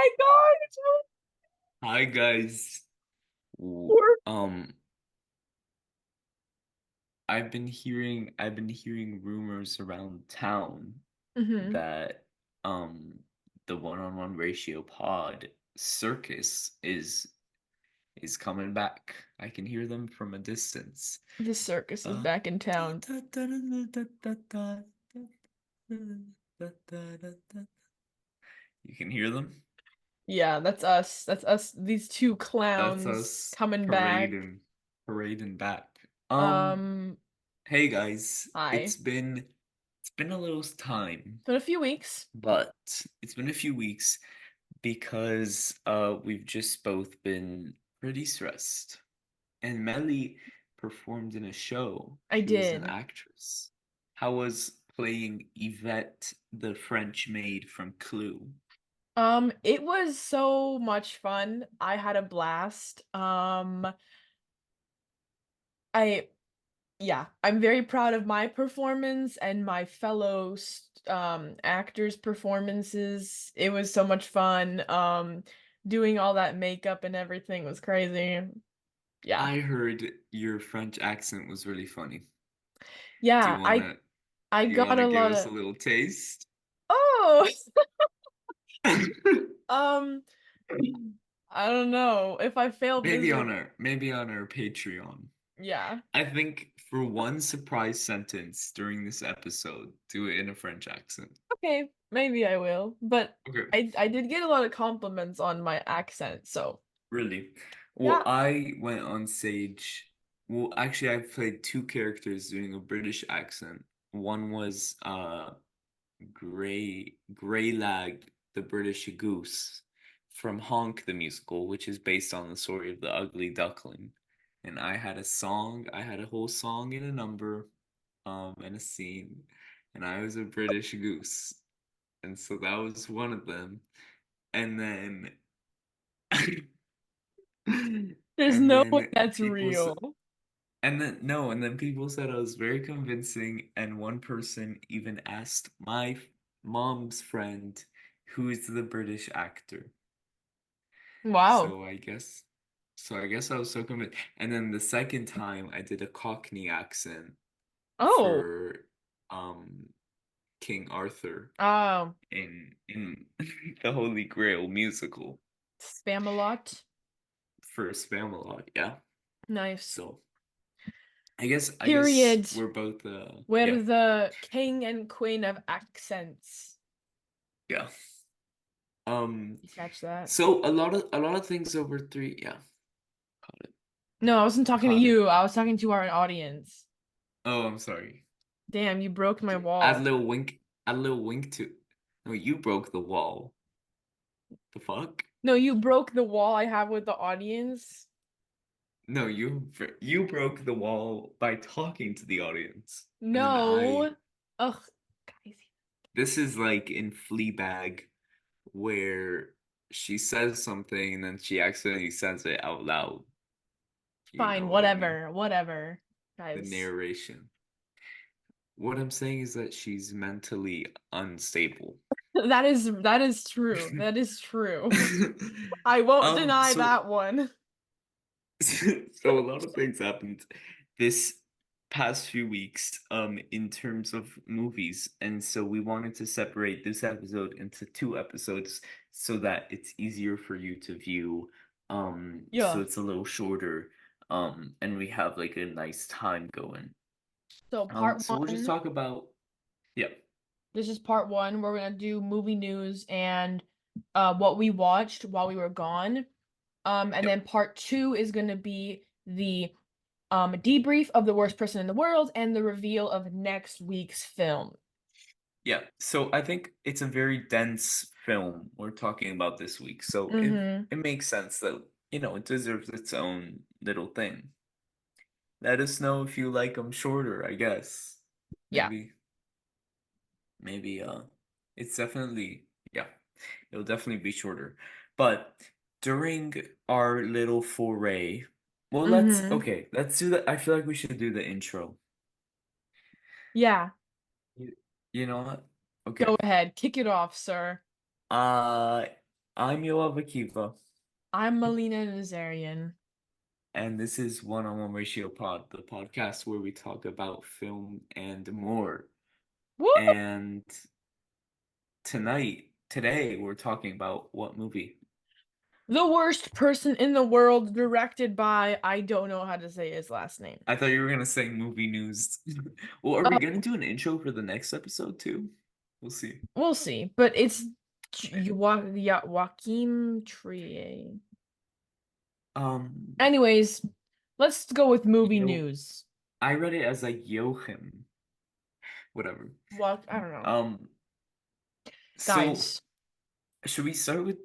my God, it's Hi guys. W- War. Um, I've been hearing rumors around town Mm-hmm. that um the one-on-one ratio pod circus is coming back. I can hear them from a distance. The circus is Uh, back in da- town. da- da- da- da- da- da- da- da- da- da- da. You can hear them? Yeah, that's us. That's us. These two That's clowns us coming back. parading back. Um, Hey guys, hi. it's been a little time, It's been a few weeks. but it's been a few weeks because we've just both been pretty stressed. And Meli performed in a show. I She was an did. actress. How was playing Yvette, the French maid from Clue? It was so much fun. I had a blast. I yeah, I'm very proud of my performance and my fellow actors' performances. It was so much fun. Doing all that makeup and everything was crazy. Yeah. I heard your French accent was really funny. Do you Yeah, wanna I do you got wanna a give lot us a of little taste? oh, um, I don't know. If I fail miserably, Maybe on our Patreon. yeah. I think for one surprise sentence during this episode, do it in a French accent. Okay, maybe I will. But Okay. I did get a lot of compliments on my accent, so Really? Well, yeah. I went on stage. Well, actually, I played two characters doing a British accent. One was Greylag, the British goose from Honk the musical, which is based on the story of the Ugly Duckling. And I had a whole song and a number, and a scene, and I was a British goose. And so that was one of them. And then and There's no way then that's real. and then people said I was very convincing, and one person even asked my mom's friend who is the British actor. Wow. So I guess I guess I was so convinced. And then the second time I did a Cockney accent Oh. for um King Arthur Um, in the Holy Grail musical Spamalot. for Spamalot, yeah. Nice. So I guess Period. we're both yeah, We're the king and queen of accents. yeah. You catch that? So a lot of things over three, yeah. Caught it. No, I wasn't talking to Caught it. you. I was talking to our audience. Oh, I'm sorry. Damn, you broke my Add a wall. little wink, add a little wink to No, you broke the wall. The fuck? No, you broke the wall I have with the audience. No, you broke the wall by talking to the audience. And then No. Ugh, guys. this is like in Fleabag where she says something and then she accidentally says it out loud. You Fine, know what I mean? whatever, whatever. The Guys. narration. What I'm saying is that she's mentally unstable. That is true. That is true. I won't deny So that one. so a lot of things happened this past few weeks in terms of movies, and so we wanted to separate this episode into two episodes so that it's easier for you to view, so Yeah. it's a little shorter, and we have like a nice time going. So part So we'll just one, talk about, yeah, this is part one where we're gonna do movie news and what we watched while we were gone. And yep. then part two is gonna be the debrief of the worst person in the world and the reveal of next week's film. Yeah, so I think it's a very dense film we're talking about this week. So Mm-hmm. it makes sense that, it deserves its own little thing. Let us know if you like them shorter, I guess. Yeah. Maybe maybe it's definitely, yeah, it'll definitely be shorter. But during our little foray, well, Mm-hmm. let's do that. I feel like we should do the intro. Yeah. You, you know what? Okay. Go ahead. Kick it off, sir. Uh I'm Yoav akiva, I'm Melina Nazarian. and this is One on One Ratio Pod, the podcast where we talk about film and more. Woo! And today, we're talking about what movie? The worst person in the world, directed by, I don't know how to say his last name. I thought you were gonna say movie news. Well, are we gonna do an intro for the next episode too? We'll see. We'll see, but it's Joaquin Trier. Um, Anyways, let's go with movie Yo, news. I read it as like Joachim, whatever. What? I don't know. Um, so Guys, should we start with the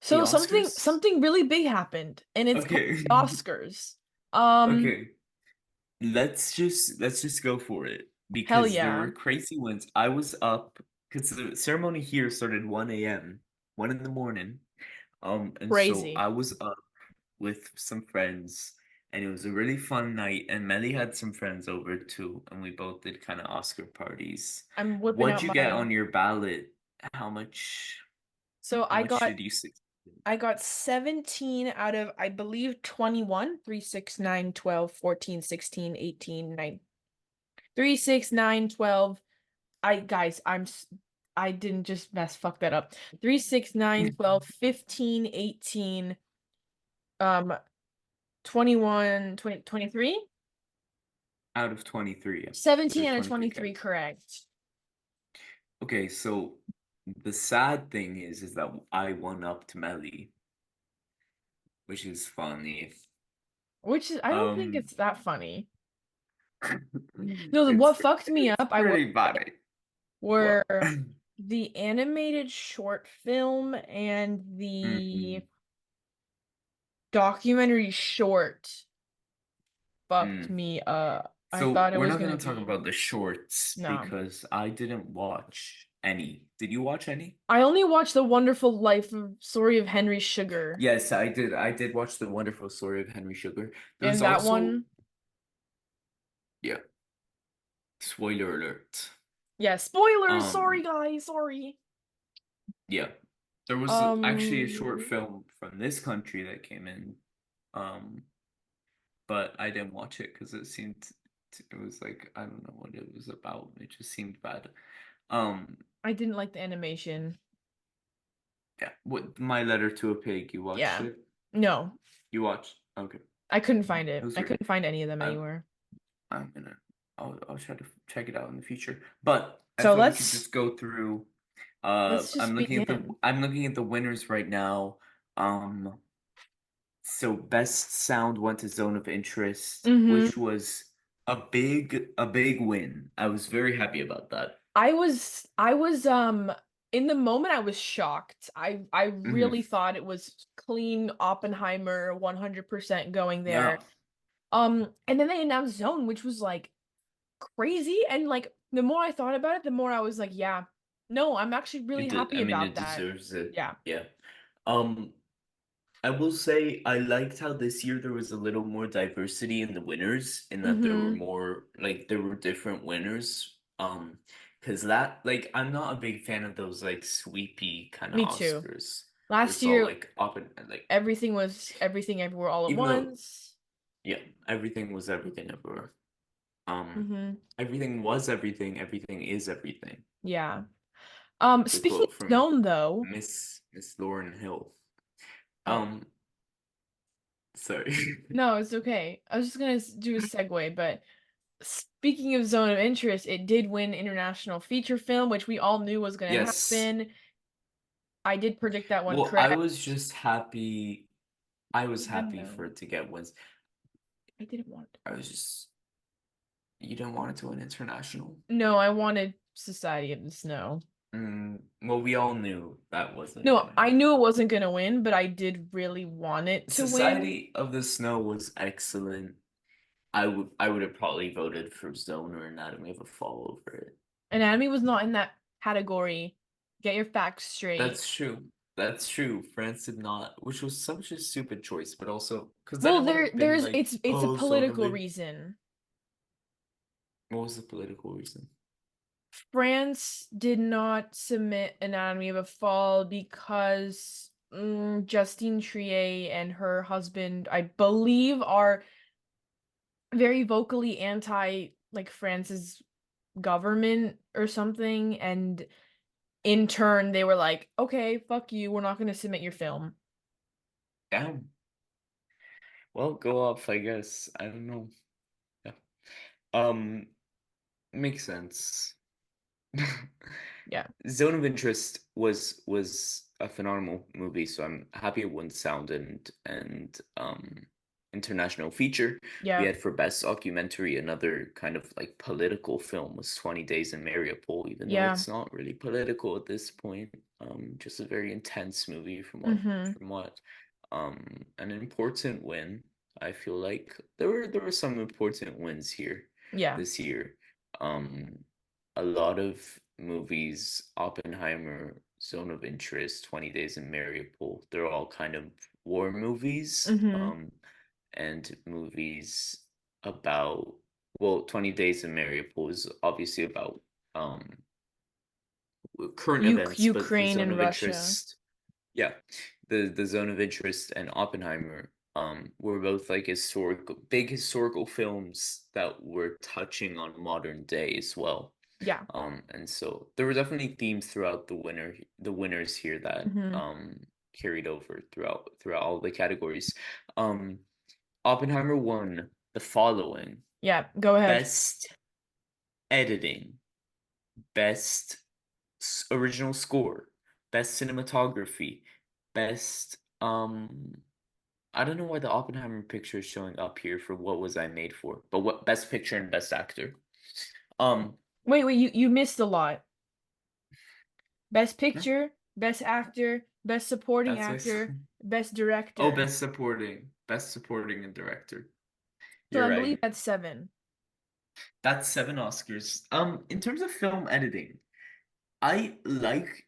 so something Oscars? something really big happened, and it's called Okay. the Oscars. Um, Okay. Let's just go for it Hell because there yeah. were crazy ones. I was up because the ceremony here started 1 a.m., 1 in the morning. And so Crazy. I was up with some friends and it was a really fun night and Meli had some friends over too and we both did kind of Oscar parties. I'm whipping What'd out you get my on your ballot? How much so how much did you succeed? I got 17 out of, I believe, 21. 3, 6, 9, 12, 14, 16, 18, 9. 3, 6, 9, 12. Guys, I didn't just fuck that up. 3, 6, 9, 12, 15, 18, 21, 20, 23. Out of 23, yeah. There 17 are out of 23 23, categories. correct. Okay, so the sad thing is that I won up to Meli, which is funny. Which is, I don't think Um, it's that funny. No, it's what fucked me it's up, I will pretty say, funny. were What? the animated short film and the Mm, documentary short fucked mm. me up. I So thought it we're was not gonna gonna talk be about the shorts no. because I didn't watch any. Did you watch any? I only watched The Wonderful Life of Story of Henry Sugar, Yes, I did. I did watch the wonderful story of Henry Sugar. There's and that also, one, yeah, spoiler alert. yeah, spoilers, sorry Um, guys, sorry. yeah. There was actually a short Um, film from this country that came in. Um, but I didn't watch it because it was like I don't know what it was about. It just seemed bad. Um, I didn't like the animation. yeah. What My Letter to a Pig? You watched Yeah. it? No, You watched? Okay. I couldn't find It it. was I great. couldn't find any of them I'm anywhere. I'm gonna I'll try to check it out in the future. But I So thought we could let's just go through. let's just begin. I'm looking at the winners right now. Um, so best sound went to Zone of Interest, Mm-hmm. which was a big win. I was very happy about that. I was in the moment I was shocked. I Hmm. really thought it was clean Oppenheimer 100% going there. Yeah, And then they announced Zone, which was like crazy, and like the more I thought about it, the more I was like, yeah. No, I'm actually really it did. happy I mean, about it that. deserves it. Yeah. Yeah. Um, I will say I liked how this year there was a little more diversity in the winners, in that there were Mm-hmm. more like there were different winners. Because that like I'm not a big fan of those like sweepy kind of Me too. Oscars where Last it's all year like up and like everything was everything everywhere all at even though once. yeah, everything was everything everywhere. Mm-hmm. Everything was everything, everything is everything. Yeah. The Speaking quote of from Zone though, Miss Lauren Hill. oh, Um, sorry. no, it's okay. I was just gonna do a segue, but speaking of Zone of Interest, it did win International Feature Film, which we all knew was gonna Yes. happen. I did predict that one Well, I was correct, just happy. I was even happy for though it to get wins. I didn't want. I was just, you didn't want it to win international. No, I wanted Society of the Snow. Well, we all knew that wasn't No, gonna I knew happen. it wasn't gonna win, but I did really want it to win. Society of the Snow was excellent. I would have probably voted for Zone or Anatomy of a Fall over it. Anatomy was not in that category. Get your facts straight. That's true. That's true. France did not, which was such a stupid choice, but also because then Well, it would have been there's like, it's a oh, Zone of political it. reason. What was the political reason? France did not submit Anatomy of a Fall because Justine Triet and her husband, I believe, are very vocally anti like France's government or something, and in turn they were like, "Okay, fuck you, we're not going to submit your film." Damn. Well, go off, I guess. I don't know. Yeah. Um, makes sense. Yeah. Zone of Interest was a phenomenal movie, so I'm happy it won Sound and international feature. We Yeah. had for best documentary another kind of like political film was 20 Days in Mariupol, even though Yeah. it's not really political at this point. Just a very intense movie from what Mhm. from what an important win. I feel like there were some important wins here Yeah. this year. A lot of movies, Oppenheimer, Zone of Interest, 20 Days in Mariupol, they're all kind of war movies, Mhm. and movies about, well, 20 Days in Mariupol is obviously about um current events, but the Ukraine Zone and of Russia. Interest, yeah, the Zone of Interest and Oppenheimer were both like historical films that were touching on modern day as well. Yeah. And so there were definitely themes throughout the winners here that Mhm. carried over throughout all the categories. Um, Oppenheimer won the following: Yeah, go ahead. best editing, best original score, best cinematography, best I don't know why the Oppenheimer picture is showing up here for What Was I Made For, but what best picture and best actor. Um, Wait, you missed a lot. Best no, Picture, Best Actor, Best Supporting that's what I saw. Actor, Best Oh, Director. best supporting and director. So You're I believe right. that's 7. That's 7 Oscars. In terms of film editing, I like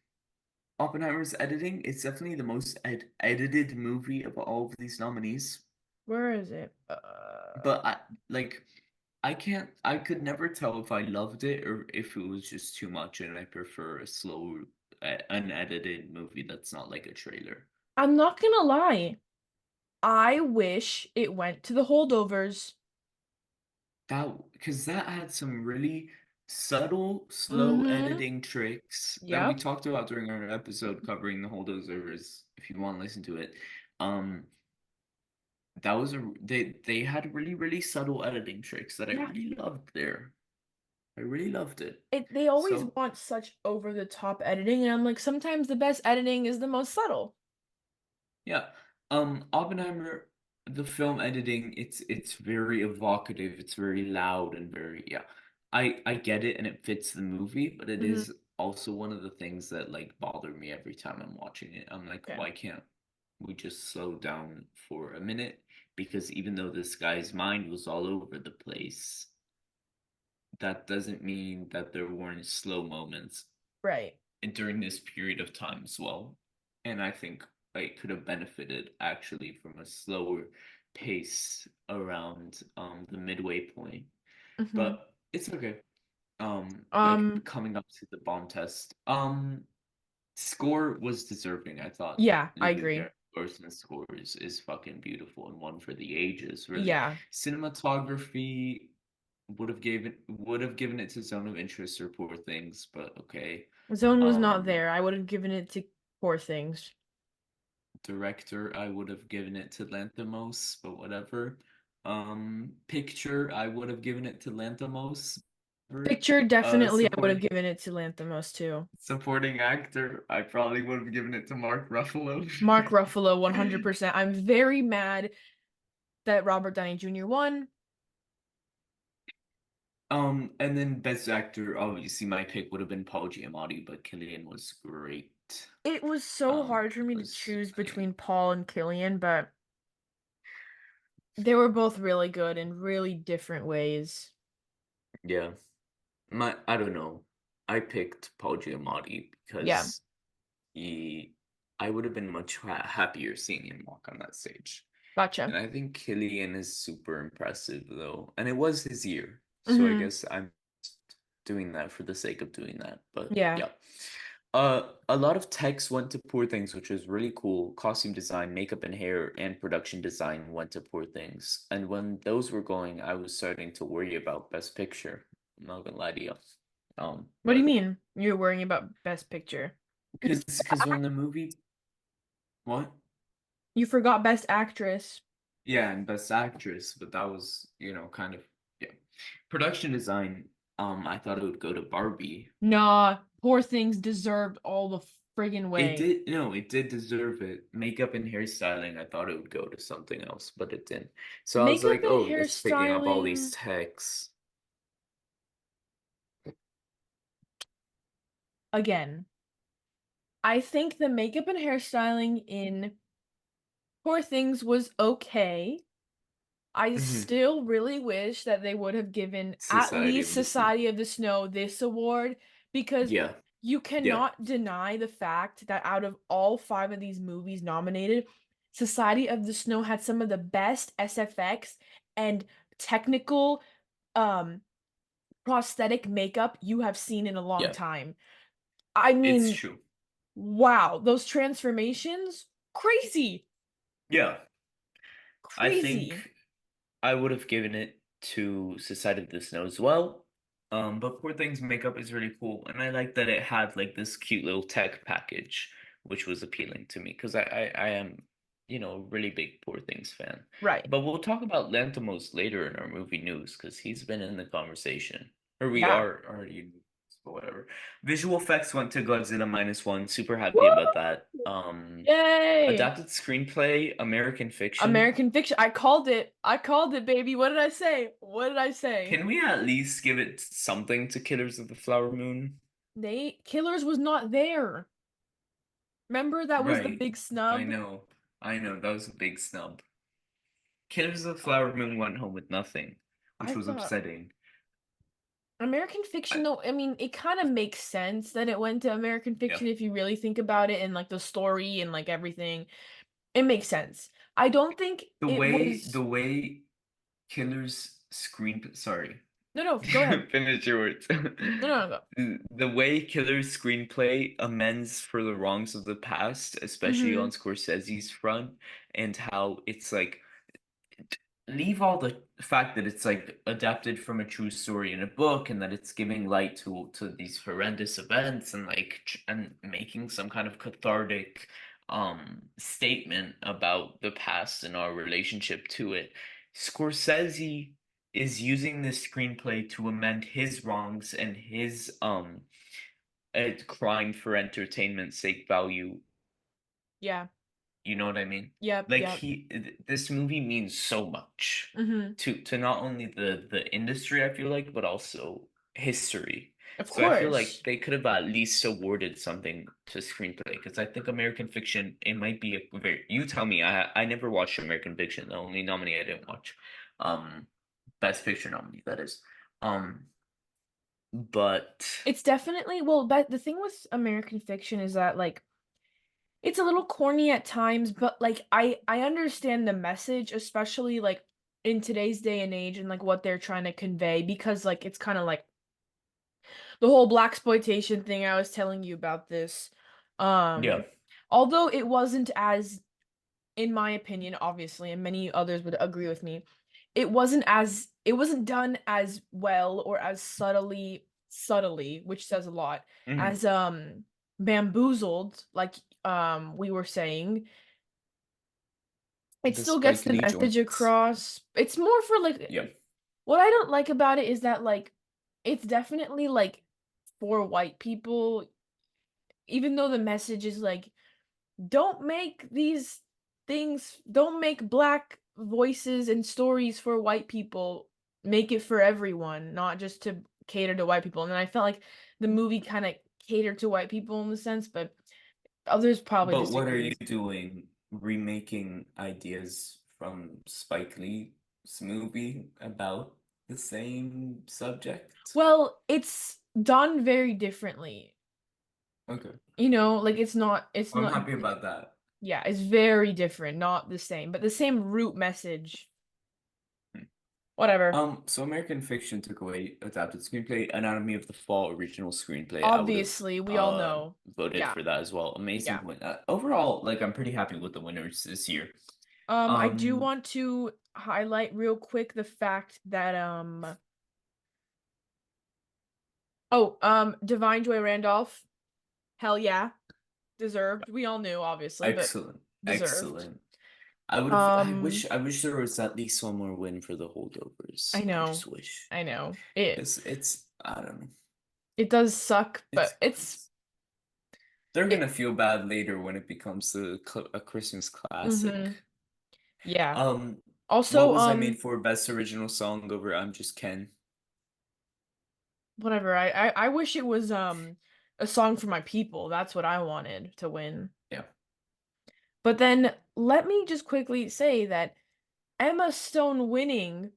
Oppenheimer's editing. It's definitely the most edited movie of all of these nominees. Where is it? But I could never tell if I loved it or if it was just too much, and I prefer a slow, unedited movie that's not like a trailer. I'm not gonna lie. I wish it went to the holdovers. That because that had some really subtle, slow Mm-hmm. editing tricks that we Yep. talked about during our episode covering the holdovers. If you want to listen to it, um, that was they had really subtle editing tricks that I Yeah. really loved there. I really loved it. They always So want such over the top editing, and I'm like, sometimes the best editing is the most subtle. yeah, Oppenheimer, the film editing, it's very evocative, it's very loud and very yeah. I get it and it fits the movie, but it Mm-hmm. is also one of the things that like bother me every time I'm watching it. I'm like, Okay. why can't we just slow down for a minute? Because even though this guy's mind was all over the place, that doesn't mean that there weren't slow moments Right. during this period of time as well. And I think it could have benefited actually from a slower pace around the midway point. Mm-hmm. But it's okay. Like Um, coming up to the bomb test. Score was deserving, I thought. yeah, I Ludwig agree. Göransson's score is fucking beautiful and one for the ages, really. Yeah. Cinematography would have given it to Zone of Interest or Poor Things, but okay. Zone was not Um, there. I would have given it to Poor Things. Director, I would have given it to Lanthimos, but whatever. Picture, I would have given it to Lanthimos. Picture, definitely, I would have Supporting given it to Lanthimos too. supporting actor, I probably would have given it to Mark Ruffalo. Mark Ruffalo, 100%. I'm very mad that Robert Downey Jr. won. And then best actor, obviously my pick would have been Paul Giamatti, but Killian was great. It was so hard for me to Was choose funny. between Paul and Killian, but they were both really good in really different ways. Yeah, I don't know. I picked Paul Giamatti Yeah, because he, I would have been much happier seeing him walk on that stage. gotcha. And I think Killian is super impressive though, and it was his year, so I Hmm. guess I'm. doing that for the sake of doing that. But Yeah. yeah. A lot of text went to Poor Things, which was really cool. Costume design, makeup and hair, and production design went to Poor Things. And when those were going, I was starting to worry about Best Picture. I'm not gonna lie to you. What do you But mean? You're worrying about Best Picture? because when the movie what? You forgot Best Actress. Yeah, and Best Actress, but that was, kind of yeah. Production design, I thought it would go to Barbie. Nah, Poor Things deserved all the friggin' It way. did, no, it did deserve it. Makeup and hairstyling, I thought it would go to something else, but it didn't. So I was Makeup like, and oh, it's picking up all these hairstyling, texts. again. I think the makeup and hairstyling in Poor Things was okay. I Mhm. still really wish that they would have given at Society least of the Snow. Society of the Snow this award because Yeah, you yeah, cannot deny the fact that out of all five of these movies nominated, Society of the Snow had some of the best SFX and technical um prosthetic makeup you have seen in a long yeah. time. I It's mean, true. wow, those transformations, crazy, Yeah, I crazy. think I would have given it to Society of the Snow as well. But Poor Things makeup is really cool, and I like that it had like this cute little tech package, which was appealing to me because I am, a really big Poor Things fan. Right. But we'll talk about Lanthimos later in our movie news because he's been in the conversation, or we Yeah. are already in the news, but whatever. Visual effects went to Godzilla minus one. Super happy about Woo! that. Yay! Adapted screenplay, American Fiction. American Fiction. I called it. I called it, baby. What did I say? What did I say? Can we at least give it something to Killers of the Flower Moon? They Killers was not there. Remember that was the Right. big I snub? know. I know. That was a big snub. Killers of the Flower Moon went home with nothing, I which was thought upsetting. American Fiction I, though, I mean, it kind of makes sense that it went to American yeah. Fiction if you really think about it and like the story and like everything. It makes sense. I don't think The it way was the way Killers sorry. No, no, go ahead. Finish your words. No, no, no, go. The way Killer's screenplay amends for the wrongs of the past, especially Mm-hmm. on Scorsese's front, and how it's like leave all the fact that it's like adapted from a true story in a book and that it's giving light to these horrendous events and like and making some kind of cathartic statement about the past and our relationship to it. Scorsese is using this screenplay to amend his wrongs and his crime for entertainment sake value. Yeah. You know what I mean? Yep, Like yep. this movie means so much Mm-hmm. to not only the industry, I feel like, but also history. Of So I feel like course. they could have at least awarded something to screenplay because I think American Fiction it might be a very you tell me I never watched American Fiction, the only nominee I didn't watch. Um Best Picture nominee, that is. Um but It's definitely well, but the thing with American Fiction is that like it's a little corny at times, but like I understand the message, especially like in today's day and age and like what they're trying to convey because like it's kind of like the whole black exploitation thing I was telling you about this. yeah. Although it wasn't as in my opinion, obviously, and many others would agree with me, it wasn't done as well or as subtly, which says a lot, Mhm. as bamboozled, like we were saying. It The still gets Spike the Lee message joints. across. It's more for like Yeah. what I don't like about it is that like it's definitely like for white people, even though the message is like don't make these things don't make black voices and stories for white people. Make it for everyone, not just to cater to white people. And then I felt like the movie kind of catered to white people in the sense, but others probably But what are you disagree. doing? Remaking ideas from Spike Lee's movie about the same subject? Well, it's done very differently. Okay. Like it's I'm not happy about that. yeah, it's very different, not the same, but the same root message. Hmm. Whatever. So American Fiction took away adapted screenplay, Anatomy of the Fall original screenplay. I would have Obviously, we all know. voted Yeah. for that as well. Amazing Yeah. point. Overall, like I'm pretty happy with the winners this year. I do Um, want to highlight real quick the fact that Divine Joy Randolph, hell yeah, deserved. We all knew, obviously, but excellent, deserved. excellent. I would have. Um, I wish there was at least one more win for the I holdovers. I know. just wish. I know. It It's I don't know. it does suck, but It's they're it gonna feel bad later when it becomes a Christmas mm-hmm. classic. Yeah. Um, what Also, was I made for best original song over I'm Just Ken? whatever. I wish it was a song for my people. That's what I wanted to win. Yeah, But then let me just quickly say that Emma Stone winning,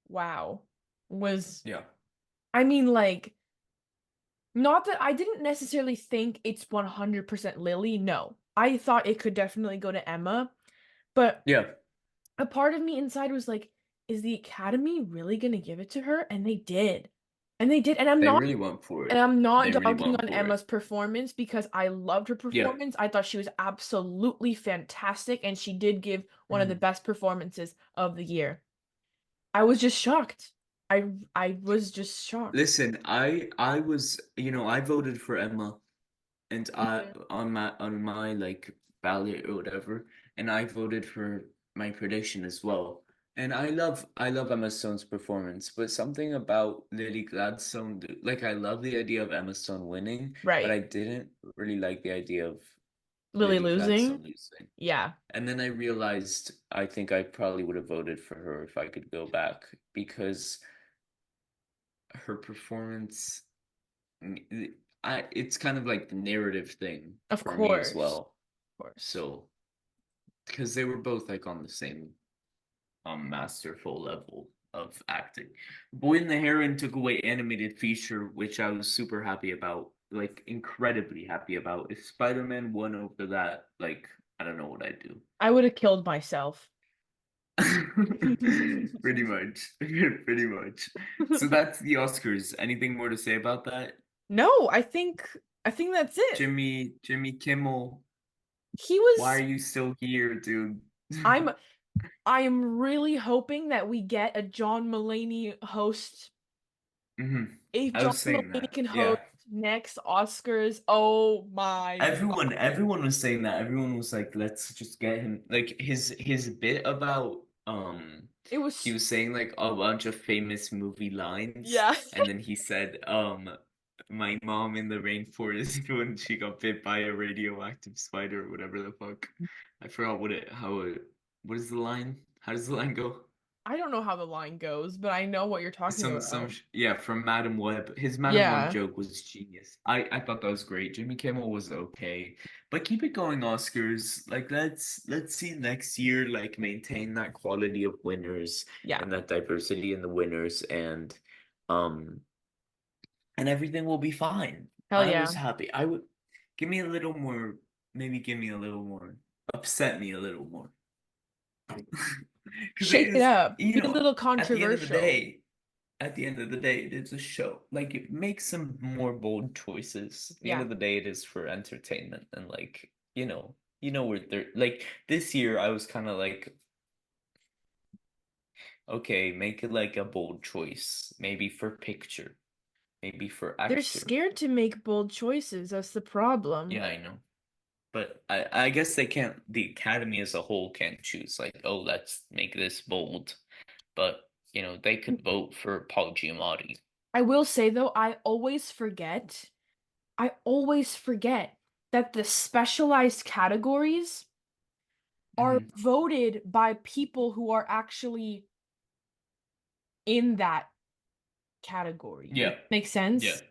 wow, was yeah, I mean like not that I didn't necessarily think it's 100% Lily. No. I thought it could definitely go to Emma, but yeah. a part of me inside was like, is the Academy really gonna give it to her? And they did. And they did. They really went for And it. I'm not They really dogging went on for it. Emma's performance because I loved her Yeah. performance. I thought she was absolutely fantastic, and she did give one of the Mhm. best performances of the year. I was just shocked. I was just shocked. Listen, I was, I voted for Emma and I Mhm. on my like ballot or whatever, and I voted for my prediction as well. And I love Emma Stone's performance, but something about Lily Gladstone, like I love the idea of Emma Stone winning, but Right. I didn't really like the idea of Lily Lily losing? Gladstone losing. Yeah. And then I realized I think I probably would have voted for her if I could go back because her performance it's kind of like the narrative thing Of for me as course. well. Of course. So because they were both like on the same masterful level of acting. Boy in the Heron took away animated feature, which I was super happy about, like incredibly happy about. If Spider-Man won over that, like I don't know what I'd do. I would have killed myself. Pretty much. Pretty much. So that's the Oscars. Anything more to say about that? No, I think that's it. Jimmy Kimmel, He why are was you still here, dude? I'm I am really hoping that we get a John Mulaney host. hmm If I John was saying Mulaney that. can host Yeah. next Oscars, oh my God. Everyone was saying that. Everyone was like, let's just get him like his bit about It he was was saying like a bunch of famous movie lines yeah. and then he said my mom in the rainforest when she got bit by a radioactive spider or whatever the fuck. I forgot what is the line? How does the line go? I don't know how the line goes, but I know what you're talking Some about. yeah from Madam Web. His Madam Web Yeah. joke was genius. I thought that was great. Jimmy Kimmel was okay, but keep it going, Oscars. Like let's see next year like maintain that quality of winners Yeah. and that diversity in the winners um and everything will be fine. Hell I was yeah. happy. I would give me a little more, maybe give me a little more, upset me a little more. Because it Shake it is, up. Be a little at the end of the controversial. day, it is a show. Like, make some more bold choices. At the end Yeah. of the day, it is for entertainment and like, where they're like this year. I was kind of like, okay, make it like a bold choice, maybe for picture, maybe for They're actor. scared to make bold choices. That's the problem. Yeah, I know. But I guess they can't, the Academy as a whole can't choose, like, oh, let's make this bold. But, they could vote for Paul Giamatti. I will say though, I always forget that the specialized categories are hmm voted by people who are actually in that category. Does Yeah, that make yeah, sense?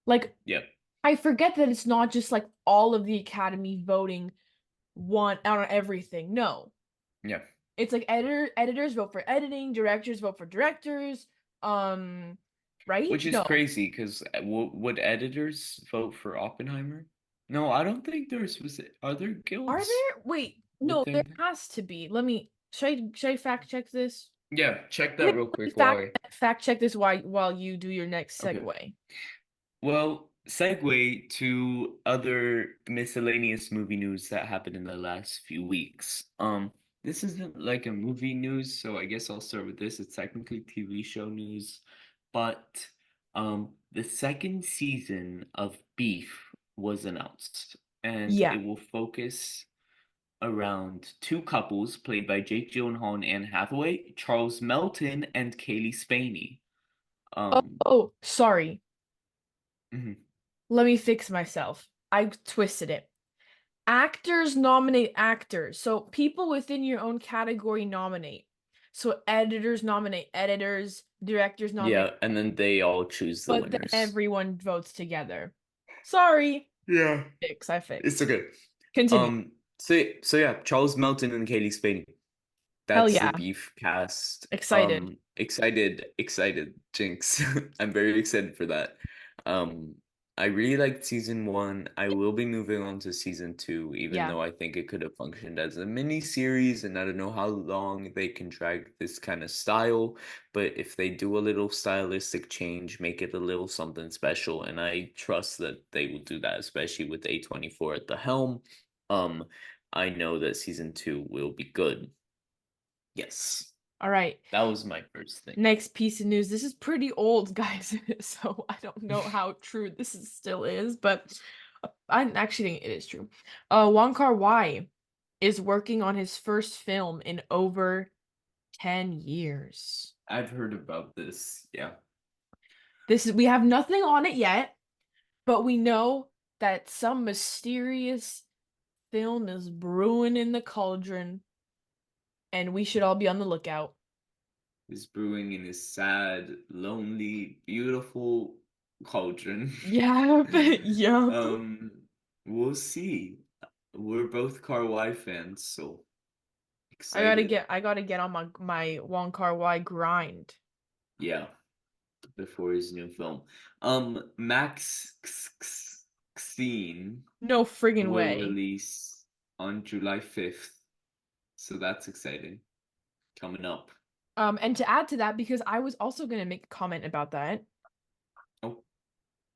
Like, yeah, I forget that it's not just like all of the Academy voting one out on everything. No. yeah. It's like editors vote for editing, directors vote for directors. Um, right? Which is No. crazy because would editors vote for Oppenheimer? No, I don't think there's specific. Are there Are guilds? there? Wait, Would no, there there? has to be. Let me should I fact check this? Yeah, check Let that real me quick while fact I. fact check this while you do your next Okay. segue. Well, segue to other miscellaneous movie news that happened in the last few weeks. This isn't like a movie news, so I guess I'll start with this. It's technically TV show news, but the second season of Beef was announced, and Yeah. it will focus around two couples played by Jake Gyllenhaal and Anne Hathaway, Charles Melton and Kaylee Spaney. Oh, Um, oh, sorry. mhm. Let me fix myself. I twisted it. Actors nominate actors. So people within your own category nominate. So editors nominate editors, directors nominate, Yeah, and then they all choose the but then winners. everyone votes together. Sorry. Yeah, I it's fixed. okay. Continue. So yeah, Charles Melton and Kaylee Spaney. Hell That's the yeah. Beef cast. Excited. Excited, Jinx. I'm very excited for that. Um, I really liked season one. I will be moving on to season two, even Yeah. though I think it could have functioned as a mini series, and I don't know how long they can drag this kind of style. But if they do a little stylistic change, make it a little something special, and I trust that they will do that, especially with A24 at the helm. Um, I know that season two will be good. Yes. All right. That was my first thing. Next piece of news. This is pretty old, guys, so I don't know how true still is, but I actually think it is true. Wong Kar-wai is working on his first film in over 10 years. I've heard about this. Yeah. We have nothing on it yet, but we know that some mysterious film is brewing in the cauldron, and we should all be on the lookout. Is brewing in his sad, lonely, beautiful cauldron. Yup, yup. um, we'll see. We're both Car Y fans, so excited. I gotta get on my Wong Kar-wai grind. Yeah, before his new film. Max Xene No friggin' will way. release on July 5th, so that's exciting. Coming up. And to add to that, because I was also gonna make a comment about that, Oh,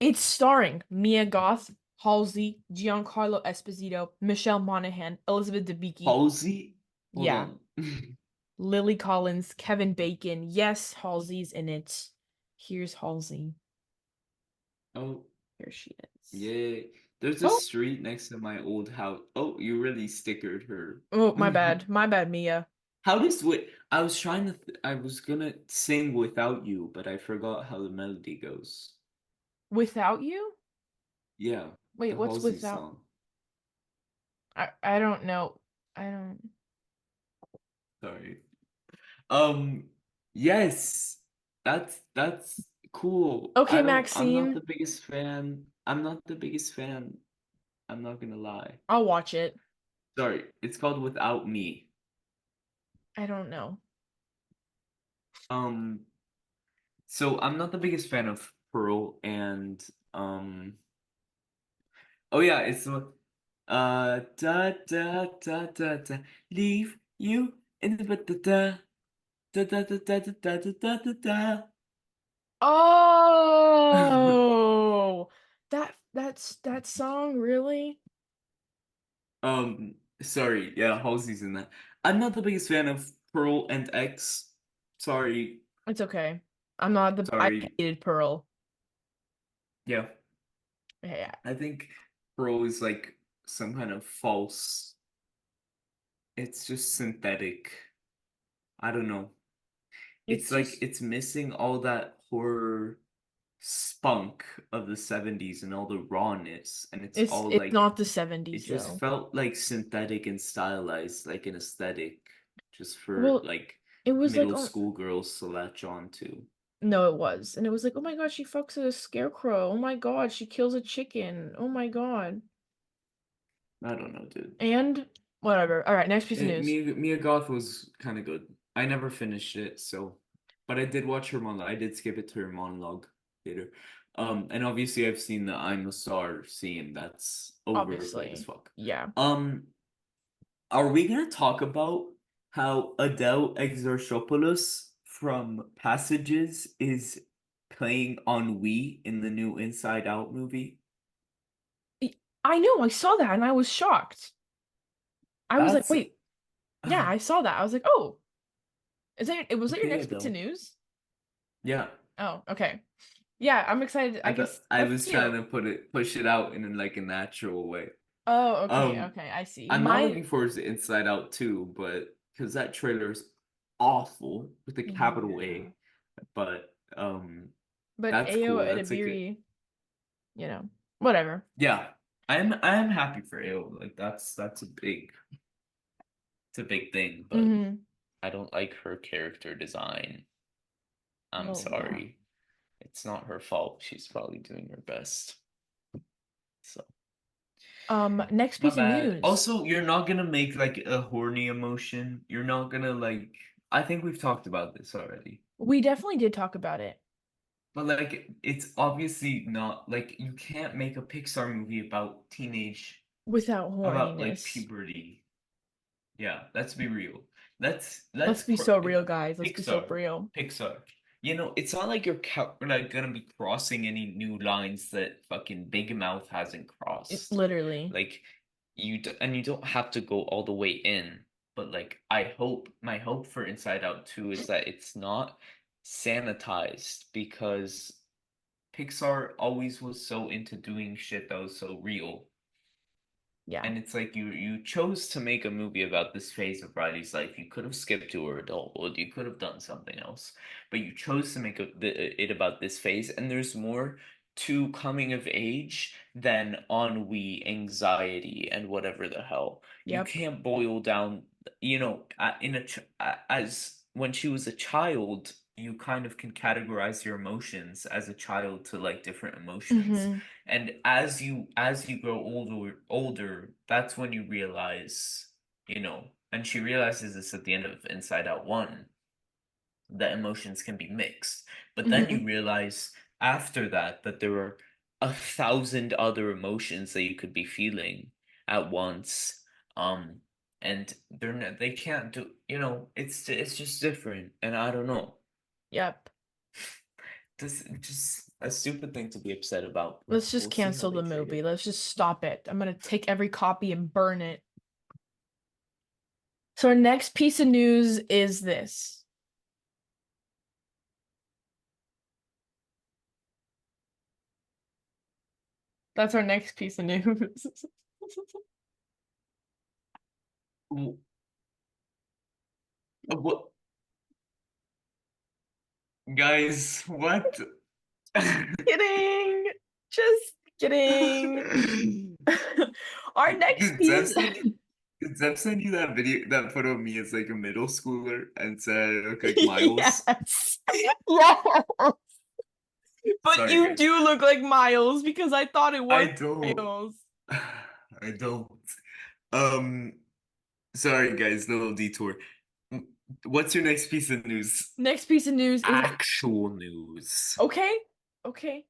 it's starring Mia Goth, Halsey, Giancarlo Esposito, Michelle Monaghan, Elizabeth Debicki, Halsey? Hold yeah, on. Lily Collins, Kevin Bacon. Yes, Halsey's in it. Here's Halsey. Oh, Here she is. yeah. There's a Oh, street next to my old house. Oh, you really stickered her. oh, my bad. My bad, Mia. How does wait? I was trying to. I was gonna sing without you, but I forgot how the melody goes. Without you? Yeah, Wait, the what's Halsey without? song. I don't know. I don't. Sorry. Um, yes, that's cool. Okay, I'm not Maxine. the biggest fan. I'm not the biggest fan. I'm not gonna lie. I'll watch it. Sorry, it's called Without Me. I don't know. Um, so I'm not the biggest fan of Pearl and oh yeah, it's the da da da da da leave you in the da da da da da da da da da da da. Oh, that's that song, really? Sorry, yeah, Halsey's in that. I'm not the biggest fan of Pearl and X. Sorry, It's okay. I'm not the I sorry. hated Pearl. Yeah, Yeah, I think Pearl is like some kind of false. It's just synthetic. I don't know. It's it's like just it's missing all that horror spunk of the 70s and all the rawness, and it's all it's like not the it 70s just though. felt like synthetic and stylized, like an aesthetic just for Well, like it was like middle oh school girls to latch on to. no, it was. And it was like, "Oh my God, she fucks a scarecrow. Oh my God, she kills a chicken. Oh my God." I don't know, dude. And whatever. All right, next piece of news. Mia Goth was kind of good. I never finished it, so but I did watch her monologue. I did skip it to her monologue later. And obviously I've seen the I'm a Star scene. That's overplayed as Obviously. fuck. Yeah. Um, are we gonna talk about how Adele Exarchopoulos from Passages is playing on Wii in the new Inside Out movie. Y- I know, I saw that and I was shocked. I was like, That's wait, yeah, I saw that. I was like, oh, was that your okay next piece of though. news? Yeah. Oh, okay. Yeah, I'm excited. I guess I that's was trying cute. to push it out in like a natural way. Oh, okay, Um, okay, I see. I'm not My looking forward to Inside Out too, but because that trailer is awful with a capital Yeah. A. But But that's Ayo cool. That's a good. Edibiri, whatever. Yeah, I'm happy for AO. Like it's a big thing, but Mm-hmm. I don't like her character design. I'm Oh yeah. sorry. It's not her fault. She's probably doing her best. So Next my piece of bad. news. Also, you're not gonna make like a horny emotion. You're not gonna like. I think we've talked about this already. We definitely did talk about it But like, it's obviously not like you can't make a Pixar movie about teenage, without about like horniness. puberty. Yeah, let's be real. Let's Let's be so real, guys. Let's be so Pixar, real. Pixar. You know, it's not like you're like gonna be crossing any new lines that fucking Big Mouth hasn't crossed. Literally. Like and you don't have to go all the way in. But like, I hope my hope for Inside Out 2 is that it's not sanitized because Pixar always was so into doing shit that was so real. Yeah. And it's like you chose to make a movie about this phase of Riley's life. You could have skipped to her adulthood. You could have done something else, but you chose to make it about this phase. And there's more to coming of age than ennui, anxiety, and whatever the hell. You Yep. can't boil down, as when she was a child. You kind of can categorize your emotions as a child to like different emotions, Mm-hmm. and as you grow older, that's when you realize, and she realizes this at the end of Inside Out 1, that emotions can be mixed. But then Mm-hmm. you realize after that that there are 1,000 other emotions that you could be feeling at once. Um, and they can't do, it's just different. And I don't know. Yep. This is just a stupid thing to be upset about, but Let's just we'll see how cancel they the treat movie. it. Let's just stop it. I'm gonna take every copy and burn it. So our next piece of news is this. That's our next piece of news. What, guys? What? Kidding. Just kidding. Our next Did Zeb piece. send did Zeb send you that video, that photo of me as like a middle schooler and said I look like Miles? Yes. Yes. But Sorry, you guys. do look like Miles because I thought it I was don't. Miles. I don't. Um, sorry, guys. Little detour. What's your next piece of news? Next piece of news is Actual news. okay. Okay.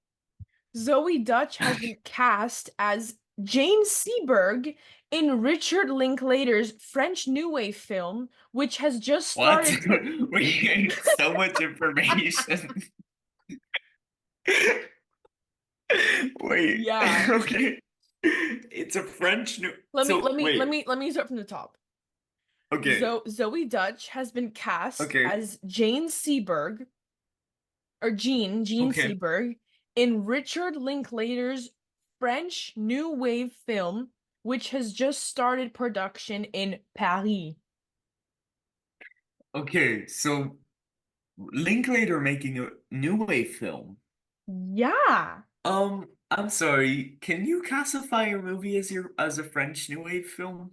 Zoe Dutch has been cast as Jane Seberg in Richard Linklater's French New Wave film, which has just What? started. We get so much information. Wait, Yeah. okay. It's a French new. Let me let So me let wait, me let me start from the top. okay, Zoe Dutch has been cast okay, as Jane Seberg or Jean okay, Seberg in Richard Linklater's French New Wave film, which has just started production in Paris. okay. So Linklater making a new wave film. Yeah. I'm sorry. Can you classify your movie as a French new wave film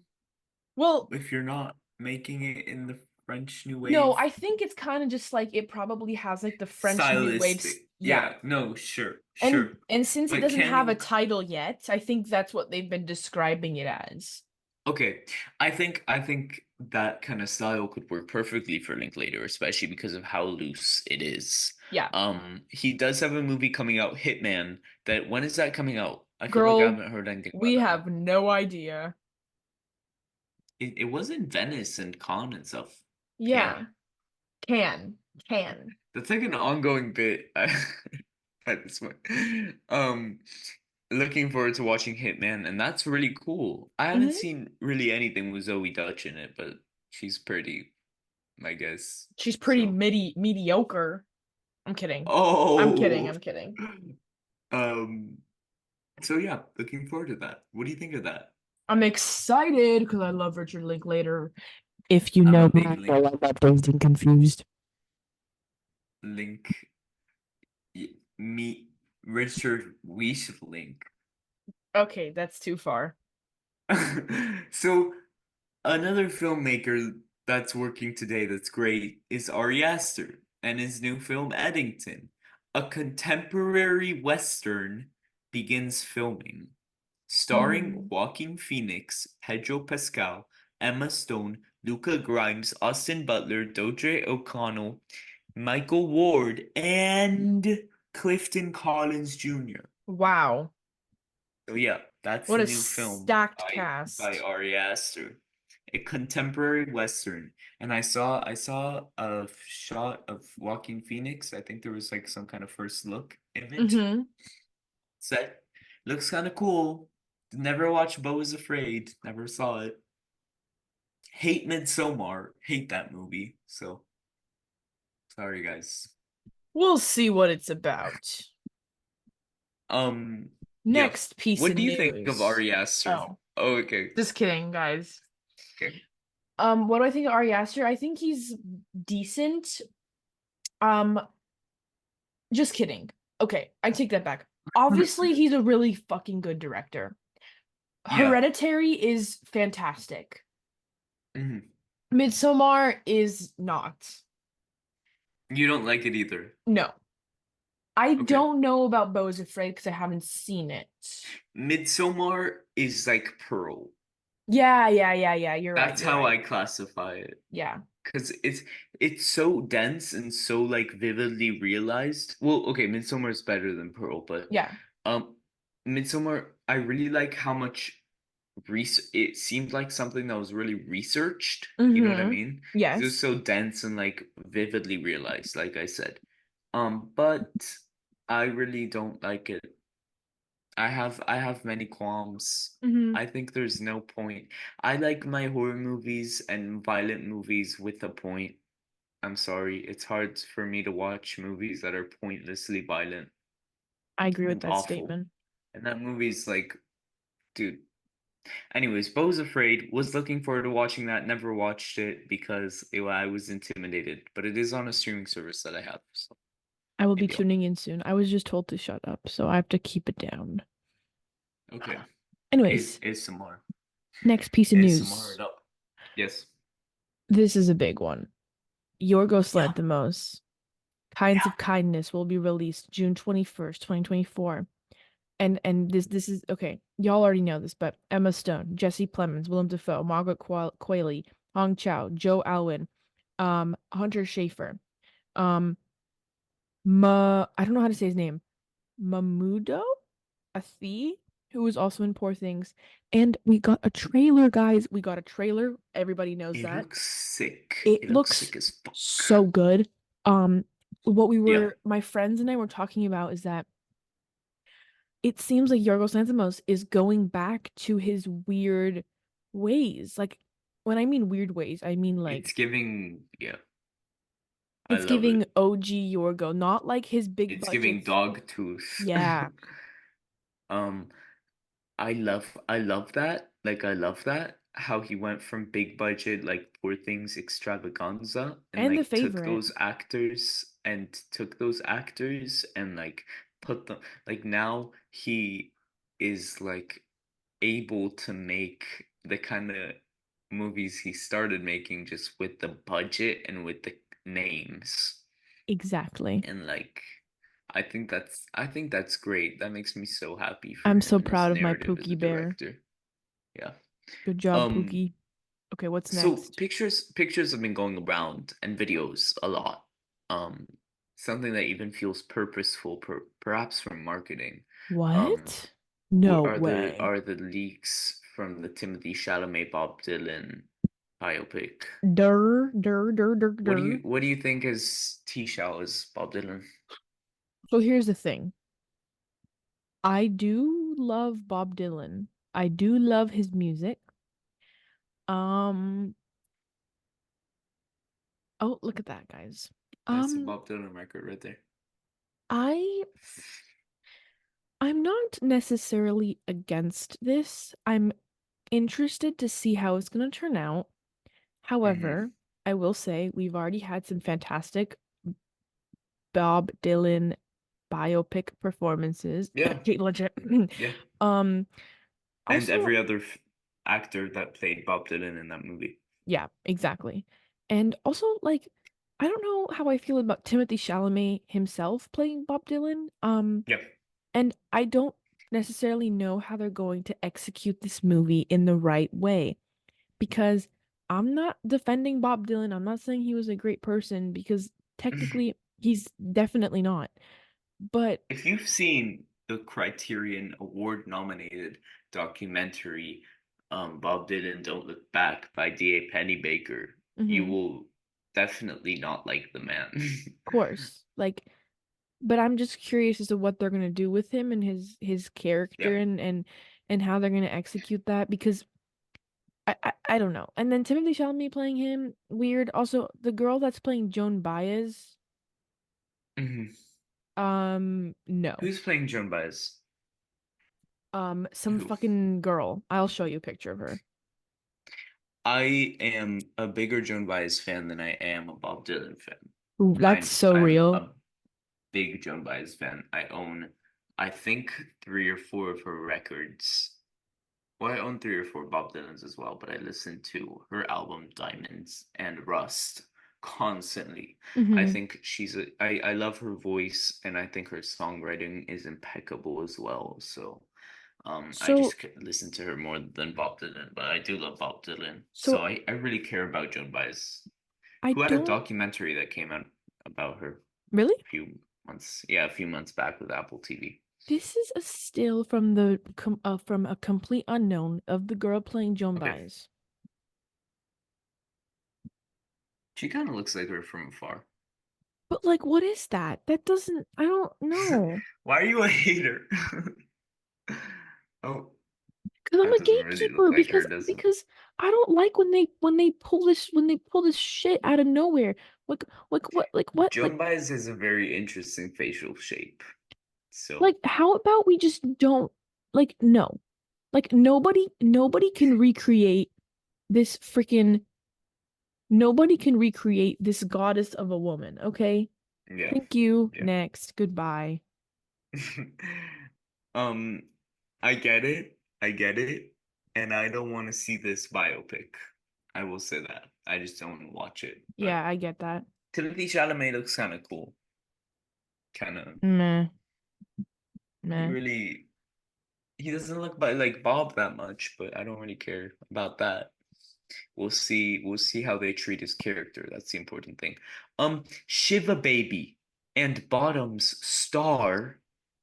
Well, if you're not making it in the French new no, wave I think it's kind of just like it probably has like the French New Waves. stylistic? Yeah. Yeah, no, sure, And sure. and since it But doesn't can have a you title yet, I think that's what they've been describing it as. Okay, I think that kind of style could work perfectly for Linklater, especially because of how loose it is. Yeah. He does have a movie coming out, Hitman. That when is that coming out? I feel like I Girl, haven't heard anything about we that one. have no idea. It was in Venice and Cannes and stuff. Can. Yeah. Can. Can. That's like an ongoing bit at this point. Um, Looking forward to watching Hitman, and that's really cool. I haven't Hmm. seen really anything with Zoe Dutch in it, but she's pretty, I guess. She's pretty So, mediocre. I'm kidding. I'm kidding. oh, I'm kidding. um, so yeah, looking forward to that. What do you think of that? I'm excited because I love Richard Linklater. If you I'm a know big me, I Link love Dazed and Confused. Link me Richard Weiss Link. Okay, that's too far. So another filmmaker that's working today that's great is Ari Aster and his new film Eddington. A contemporary western begins filming, starring Hmm. Joaquin Phoenix, Pedro Pascal, Emma Stone, Luca Grimes, Austin Butler, Dodre O'Connell, Michael Ward, and Clifton Collins Jr. Wow. So yeah, that's What the a new film stacked by cast. Ari Aster, a contemporary western. And I saw a shot of Joaquin Phoenix. I think there was like some kind of first look image Hmm. set. Looks kind of cool. Never watched Beau is Afraid. Never saw it. Hate Midsommar. Hate that movie. So sorry guys. We'll see what it's about. Um, yeah. Next piece What of do you think of news. Ari Aster? Oh, Oh, okay. just kidding, guys. Okay. What do I think of Ari Aster? I think he's decent. Um, just kidding. Okay, I take that back. Obviously, he's a really fucking good director. Yeah. Hereditary is fantastic. Mhm. Midsommar is not. You don't like it either. No. I Okay. don't know about Beau is Afraid because I haven't seen it. Midsommar is like Pearl. Yeah. You're right. That's You're how right. I classify it. Yeah. Because it's so dense and so like vividly realized. Well, okay, Midsommar is better than Pearl, but Yeah. um Midsommar, I really like how much it seemed like something that was really researched. You know what I Mm-hmm. mean? Because it was Yes. so dense and like vividly realized, like I said. But I really don't like it. I have many qualms. Mm-hmm. I think there's no point. I like my horror movies and violent movies with a point. I'm sorry, it's hard for me to watch movies that are pointlessly violent I agree with and that awful. statement. And that movie's like, dude. Anyways, Beau's Afraid was looking forward to watching that. Never watched it because I was intimidated. But it is on a streaming service that I have, so I will be maybe I'll. tuning in soon. I was just told to shut up, so I have to keep it down. Okay, Anyways, ASMR, next piece of ASMR news. it up. Yes. This is a big one. Yorgos Yeah. Lanthimos, Kinds Yeah. of Kindness will be released June 21st, 2024. And this is okay. Y'all already know this, but Emma Stone, Jesse Plemons, Willem Dafoe, Margaret Qualley, Hong Chow, Joe Alwyn, Hunter Schafer, um, I don't know how to say his name. Mamudo Athi, who was also in Poor Things. And we got a trailer, guys. We got a trailer. Everybody knows It that. looks sick. It It looks looks sick as fuck. so good. Um, what Yeah, my friends and I were talking about is that it seems like Yorgos Lanthimos is going back to his weird ways. Like, when I mean weird ways, I mean it's like giving, yeah, I it's love giving it. OG Yorgo, not like his big It's giving budgets. dog tooth. Yeah, Um, I love that. Like I love that how he went from big budget like Poor Things extravaganza and and The like Favorite. took those actors and like put them like now he is like able to make the kind of movies he started making just with the budget and with the names. Exactly. And like I think that's great. That makes me so happy for I'm him so and his proud of my narrative as a Pookie Bear. director. Yeah. Good job, Um Pookie. Okay, what's so next? pictures have been going around and videos a lot. Um Something that even feels purposeful perhaps for marketing. Um What? No are the way. are the leaks from the Timothy Chalamet Bob Dylan biopic. Dur, dur, dur, dur, dur. What do you think is T-Shell as Bob Dylan? So here's the thing. I do love Bob Dylan. I do love his music. Um, oh, look at that, guys. That's a Um, Bob Dylan record right there. I I'm not necessarily against this. I'm interested to see how it's going to turn out. Hmm. However, I will say we've already had some fantastic Bob Dylan biopic performances. Yeah, Kate Blanchett. yeah. Um, And also, every other actor that played Bob Dylan in that movie. yeah, exactly. And also, like, I don't know how I feel about Timothy Chalamet himself playing Bob Dylan. Yeah. And I don't necessarily know how they're going to execute this movie in the right way because I'm not defending Bob Dylan. I'm not saying he was a great person because technically he's definitely not. But If you've seen the Criterion Award nominated documentary, Bob Dylan Don't Look Back by D.A. Pennybaker, you mhm, will definitely not like the man. of course, like, but I'm just curious as to what they're gonna do with him and his Yeah. character and how they're gonna execute that because I don't know. And then Timothy Chalamet playing him, weird. Also, the girl that's playing Joan Baez, Mhm. no. Who's playing Joan Baez? Some Who? fucking girl. I'll show you a picture of her. I am a bigger Joan Baez fan than I am a Bob Dylan fan. Ooh, that's so I'm real. a big Joan Baez fan. I own, I think, three or four of her records. Well, I own three or four Bob Dylan's as well, but I listen to her album Diamonds and Rust constantly. I Hmm. think I love her voice and I think her songwriting is impeccable as well. So I So, just listen to her more than Bob Dylan, but I do love Bob Dylan. So so I really care about Joan Baez, I who had a don't documentary that came out about her really. a few yeah, a few months back with Apple TV. This is a still from the from a complete unknown of the girl playing Joan Okay. Baez. She kind of looks like her from afar. But like, what is that? That doesn't. I don't know. Why are you a hater? Oh, Because I'm that a doesn't really look gatekeeper. like her, does it? Because I don't like when they pull this shit out of nowhere. Like what Joan Baez has a very interesting facial shape. So, like how about we just don't like no. Like nobody can recreate this freaking nobody can recreate this goddess of a woman, okay? yeah, Thank you. yeah. Next. Goodbye. Um, I get it. I get it. And I don't want to see this biopic. I will say that. I just don't want to watch it. Yeah, But I get that. Timothy Chalamet looks kind of cool. Kind of. Meh, He meh. really. He doesn't look like Bob that much, but I don't really care about that. We'll see how they treat his character. That's the important thing. Shiva Baby and Bottom's star,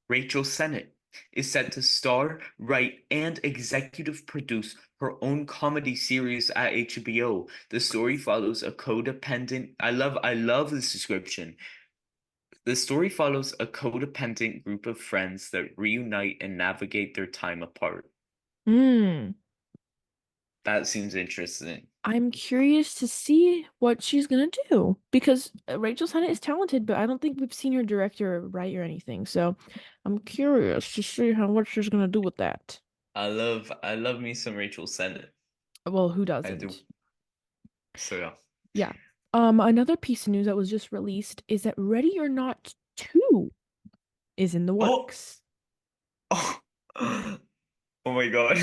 Rachel Sennett, is set to star, write, and executive produce her own comedy series at HBO. The story follows a codependent. I love this description. The story follows a codependent group of friends that reunite and navigate their time apart. Hmm. That seems interesting. I'm curious to see what she's gonna do because Rachel Sennett is talented, but I don't think we've seen her direct or write or anything. So I'm curious to see how what she's gonna do with that. I love me some Rachel Sennett. Well, who I do. doesn't? So yeah. Yeah. Another piece of news that was just released is that Ready or Not 2 is in the Oh, works. oh, oh my God.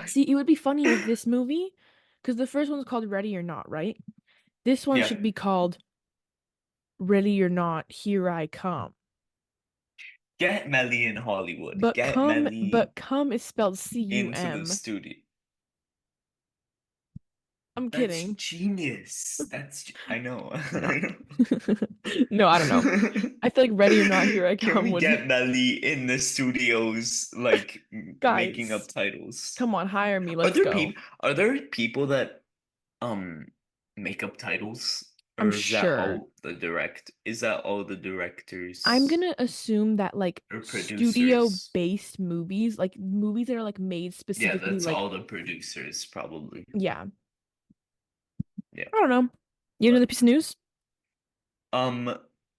See, it would be funny if this movie, because the first one's called Ready or Not, right? This one Yeah. should be called Ready or Not, Here I Come. Get Meli in Hollywood. But Get but Meli come is spelled into the C-U-M. studio. I'm That's kidding. genius. I know. No. I No, I don't know. know. I feel like Ready or Not, Here I Can Come we would get Meli in the studios, like making up guys, titles? come on, hire me. Let's go. Are there people that um makeup titles, I'm or sure. is that all the I'm directors gonna assume that like or producers? studio-based movies, like movies that are like made Yeah, specifically that's like all the producers probably. yeah. Yeah. I don't know. You know the But piece of news? um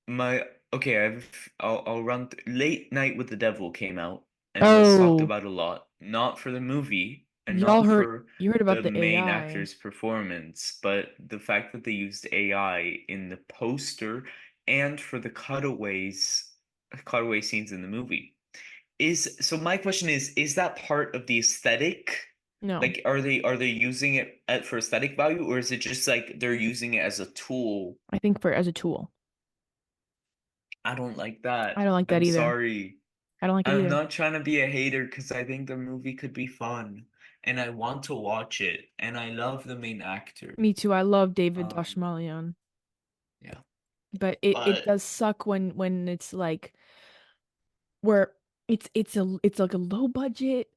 my okay, I'll run Late Night with the Devil came out and was talked Oh, about a lot, not for the movie and y'all not heard for you heard about the the main AI. actor's performance, but the fact that they used AI in the poster and for the cutaway scenes in the movie. My question is that part of the aesthetic? No, Like, are they using it for aesthetic value, or is it just like they're using it as a tool? I think for as a tool. I don't like I that. don't like that I'm either. sorry. I don't like it I'm either. not trying to be a hater because I think the movie could be fun and I want to watch it and I love the main actor. Me too. I love David Um, Dashmalian, yeah. but it But does suck when it's like where it's like a low budget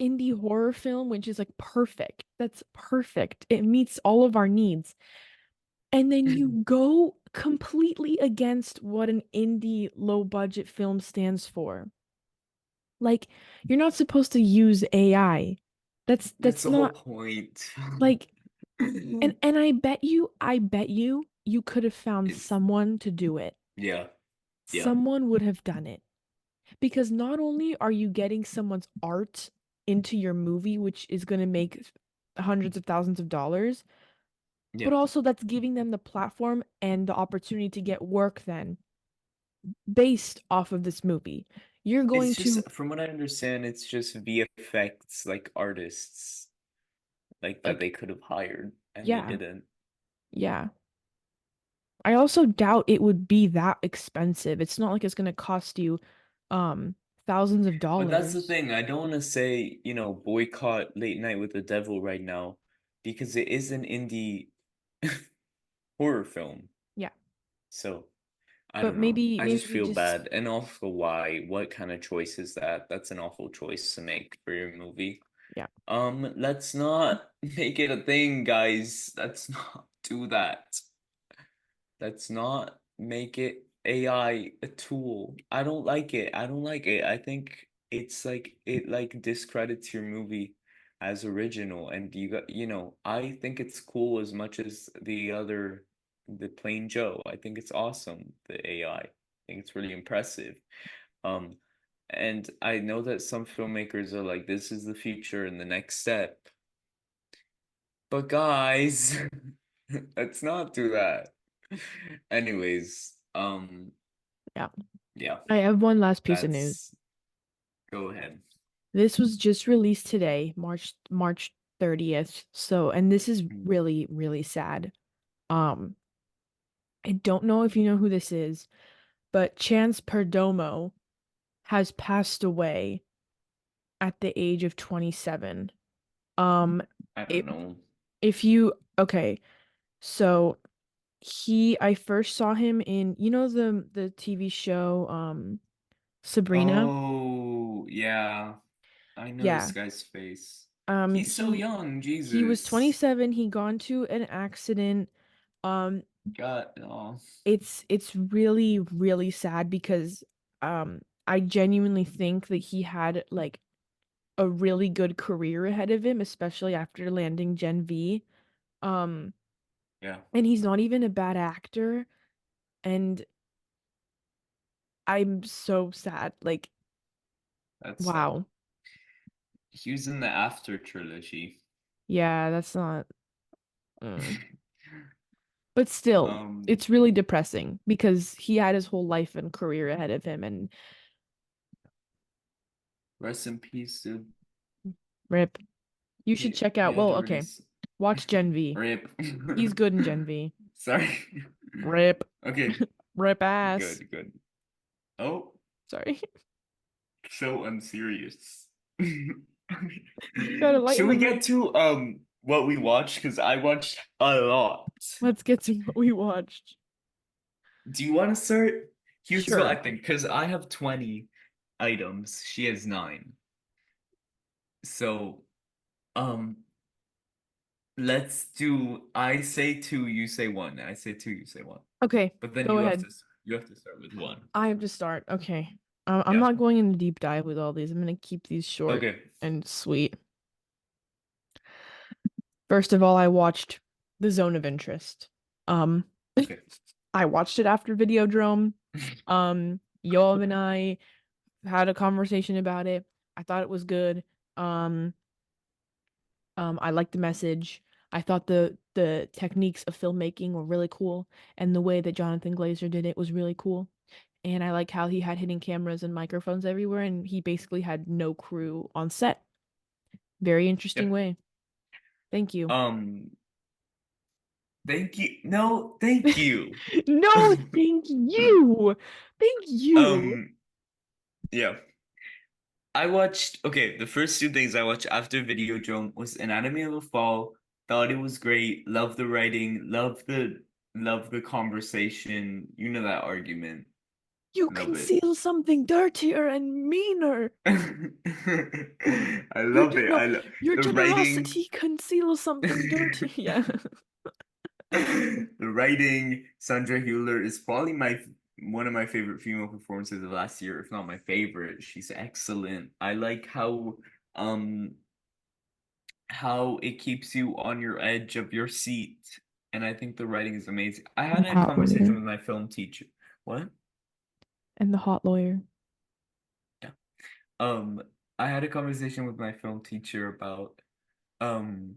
indie horror film, which is like perfect. That's perfect. It meets all of our needs. And then you go completely against what an indie low budget film stands for. Like, you're not supposed to use AI. that's That's the whole not point. like and I bet you could have found It's someone to do it. yeah, yeah, Someone would have done it. Because not only are you getting someone's art into your movie, which is going to make hundreds of thousands of dollars, yeah. but also that's giving them the platform and the opportunity to get work then based off of this movie. You're It's going to, just from what I understand, it's just VFX like artists like that like, they could have hired and they yeah, didn't. yeah. I also doubt it would be that expensive. It's not like it's going to cost you um thousands of But that's the dollars. thing. I don't want to say, boycott Late Night with the Devil right now because it is an indie horror film. Yeah. So I But don't know. I just maybe feel just bad. And also why? What kind of choice is that? That's an awful choice to make for your movie. yeah. Let's not make it a thing, guys. Let's not do that. Let's not make it AI a tool. I don't like it. I don't like it. I think it's like it like discredits your movie as original and I think it's cool as much as the plain Joe. I think it's awesome, the AI. I think it's really impressive. Um and I know that some filmmakers are like this is the future and the next step. But guys, let's not do that. Anyways, Yeah. yeah, I have one last piece of news. that's go ahead. This was just released today, March 30th. So, and this is Mm. really, really sad. Um, I don't know if you know who this is, but Chance Perdomo has passed away at the age of 27. Um, I don't it, know. if you, okay, so I first saw him in, the TV show, Sabrina? Oh, yeah. I know this Yeah. guy's face. Um, He's so he, young, he was Jesus. 27. He got into an accident. Um, God, oh, it's really, really sad because I genuinely think that he had like a really good career ahead of him, especially after landing Gen V. Um, yeah, and he's not even a bad actor, and I'm so sad. Like, that's sad. wow. He was in the After trilogy. Yeah, that's not mm. But still, Um, it's really depressing because he had his whole life and career ahead of him and Rest in peace, dude. rip. You should check He out, had well, to okay. release. Watch Gen V. Rip. He's good in Gen V. Sorry. Rip. Okay, Rip ass. good, good. Oh, Sorry. so unserious. You gotta Should lighten the we get mood. to what we watched? Because I watched a lot. Let's get to what we watched. Do you want to start? Here's what Sure. I think, because I have 20 items. She has 9. So, um, let's do I say two, you say one. I say two, you say one. Okay, But then go ahead. you have to start with one. I have to start. Okay. I'm Yeah. not going into deep dive with all these. I'm gonna keep these short Okay. and sweet. First of all, I watched The Zone of Interest. Um, Okay. I watched it after Videodrome. Yoav and I had a conversation about it. I thought it was good. Um, I liked the message. I thought the techniques of filmmaking were really cool, and the way that Jonathan Glazer did it was really cool. And I like how he had hidden cameras and microphones everywhere, and he basically had no crew on set. Very interesting Yep. way. Thank you. Um, thank you. No, thank you. No, thank you. Thank you. Um, yeah. I watched, okay, the first two things I watched after Videodrome was Anatomy of a Fall. Thought it was great. Love the writing. Love the conversation. You know that argument. You Love it. conceal something dirtier and meaner. I love it. I love Your the writing. generosity conceals something dirty. Yeah. The writing, Sandra Hüller is probably my one of my favorite female performances of last year, if not my favorite. She's excellent. I like um how it keeps you on your edge of your seat. And I think the writing is amazing. I And had the a hot conversation lawyer. with my film teacher. What? And the hot lawyer. Yeah. Um, I had a conversation with my film teacher about um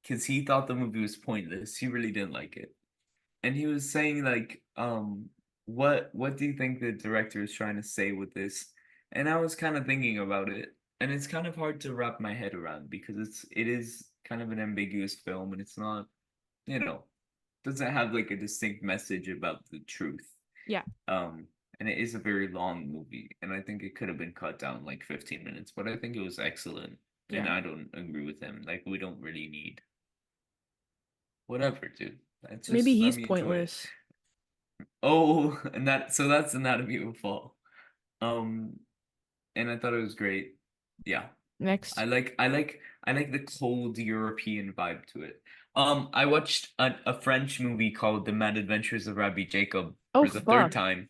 because he thought the movie was pointless. He really didn't like it. And he was saying like, what do you think the director is trying to say with this? And I was kind of thinking about it, and it's kind of hard to wrap my head around because it is kind of an ambiguous film, and it's not, you know, doesn't have like a distinct message about the truth. Yeah. Um, and it is a very long movie, and I think it could have been cut down like 15 minutes, but I think it was excellent. And Yeah. I don't agree with him. Like we don't really need whatever, dude. It's Maybe just let he's me enjoy it. pointless. Oh, and that's Anatomy of a Fall. Um, and I thought it was great. Yeah. Next. I like the cold European vibe to it. I watched a French movie called The Mad Adventures of Rabbi Jacob Oh for the third fuck. time.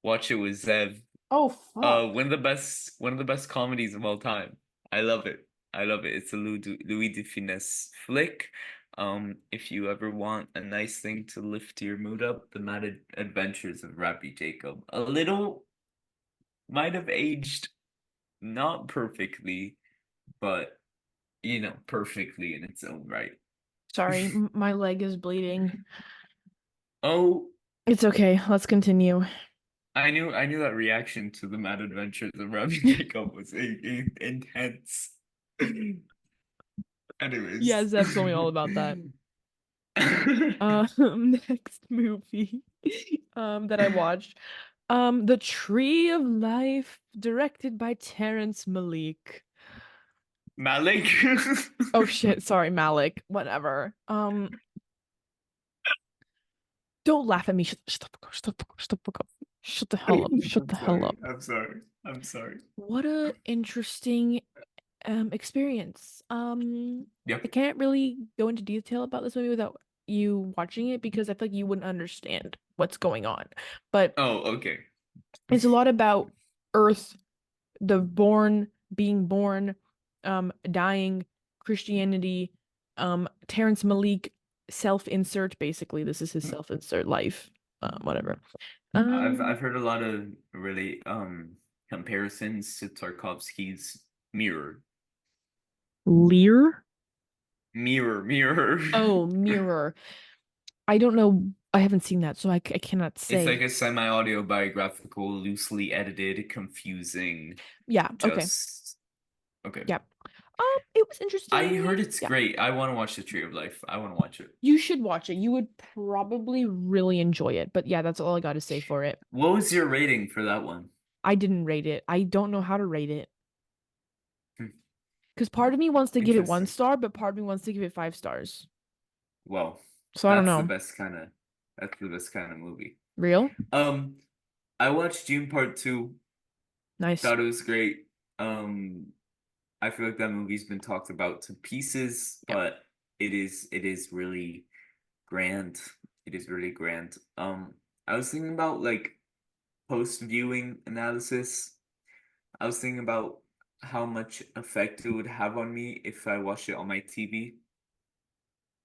Watch it with Zev. Oh One fuck. of the best comedies of all time. I love it. I love it. It's a Louis de Funès flick. If you ever want a nice thing to lift your mood up, The Mad Adventures of Rabbi Jacob. A little might have aged not perfectly, but perfectly in its own right. Sorry, my leg is bleeding. Oh, It's okay. Let's continue. I knew that reaction to The Mad Adventures of Rabbi Jacob was intense. Yeah, Anyways. Zeb told me all about that. Next movie that I watched. The Tree of Life, directed by Terrence Malick. Malik. Oh shit, sorry, Malik. Whatever. Don't laugh at me. Shut the fuck up. Shut the fuck up. Shut the fuck up. Shut the hell up. Shut I'm the hell sorry. up. I'm sorry. I'm sorry. What a interesting experience. I Yep. can't really go into detail about this movie without you watching it because I feel like you wouldn't understand what's going on. But Oh, okay. it's a lot about Earth, the born, being born, dying, Christianity, Terrence Malick self-insert, basically. This is his self-insert life. Whatever. I've heard a lot of really comparisons to Tarkovsky's Mirror. Lear? Mirror. Oh, Mirror. I don't know. I haven't seen that, so I cannot It's like say. a semi-autobiographical, loosely edited, confusing, Yeah, okay. just okay. Yeah. It was I interesting. heard it's Yeah. great. I want to watch The Tree of Life. I want to watch it. You should watch it. You would probably really enjoy it. But yeah, that's all I got to say for it. What was your rating for that one? I didn't rate it. I don't know how to rate it. Hmm, Because part of me wants to give it one interesting. star, but part of me wants to give it 5 stars. Well, So I don't that's the know. best kind of movie. Real? Um, I watched June Part 2. Nice. Thought it was great. I feel like that movie's been talked about to pieces, Yep. but it is really grand. It is really grand. I was thinking about like post viewing analysis. I was thinking about how much effect it would have on me if I watched it on my TV.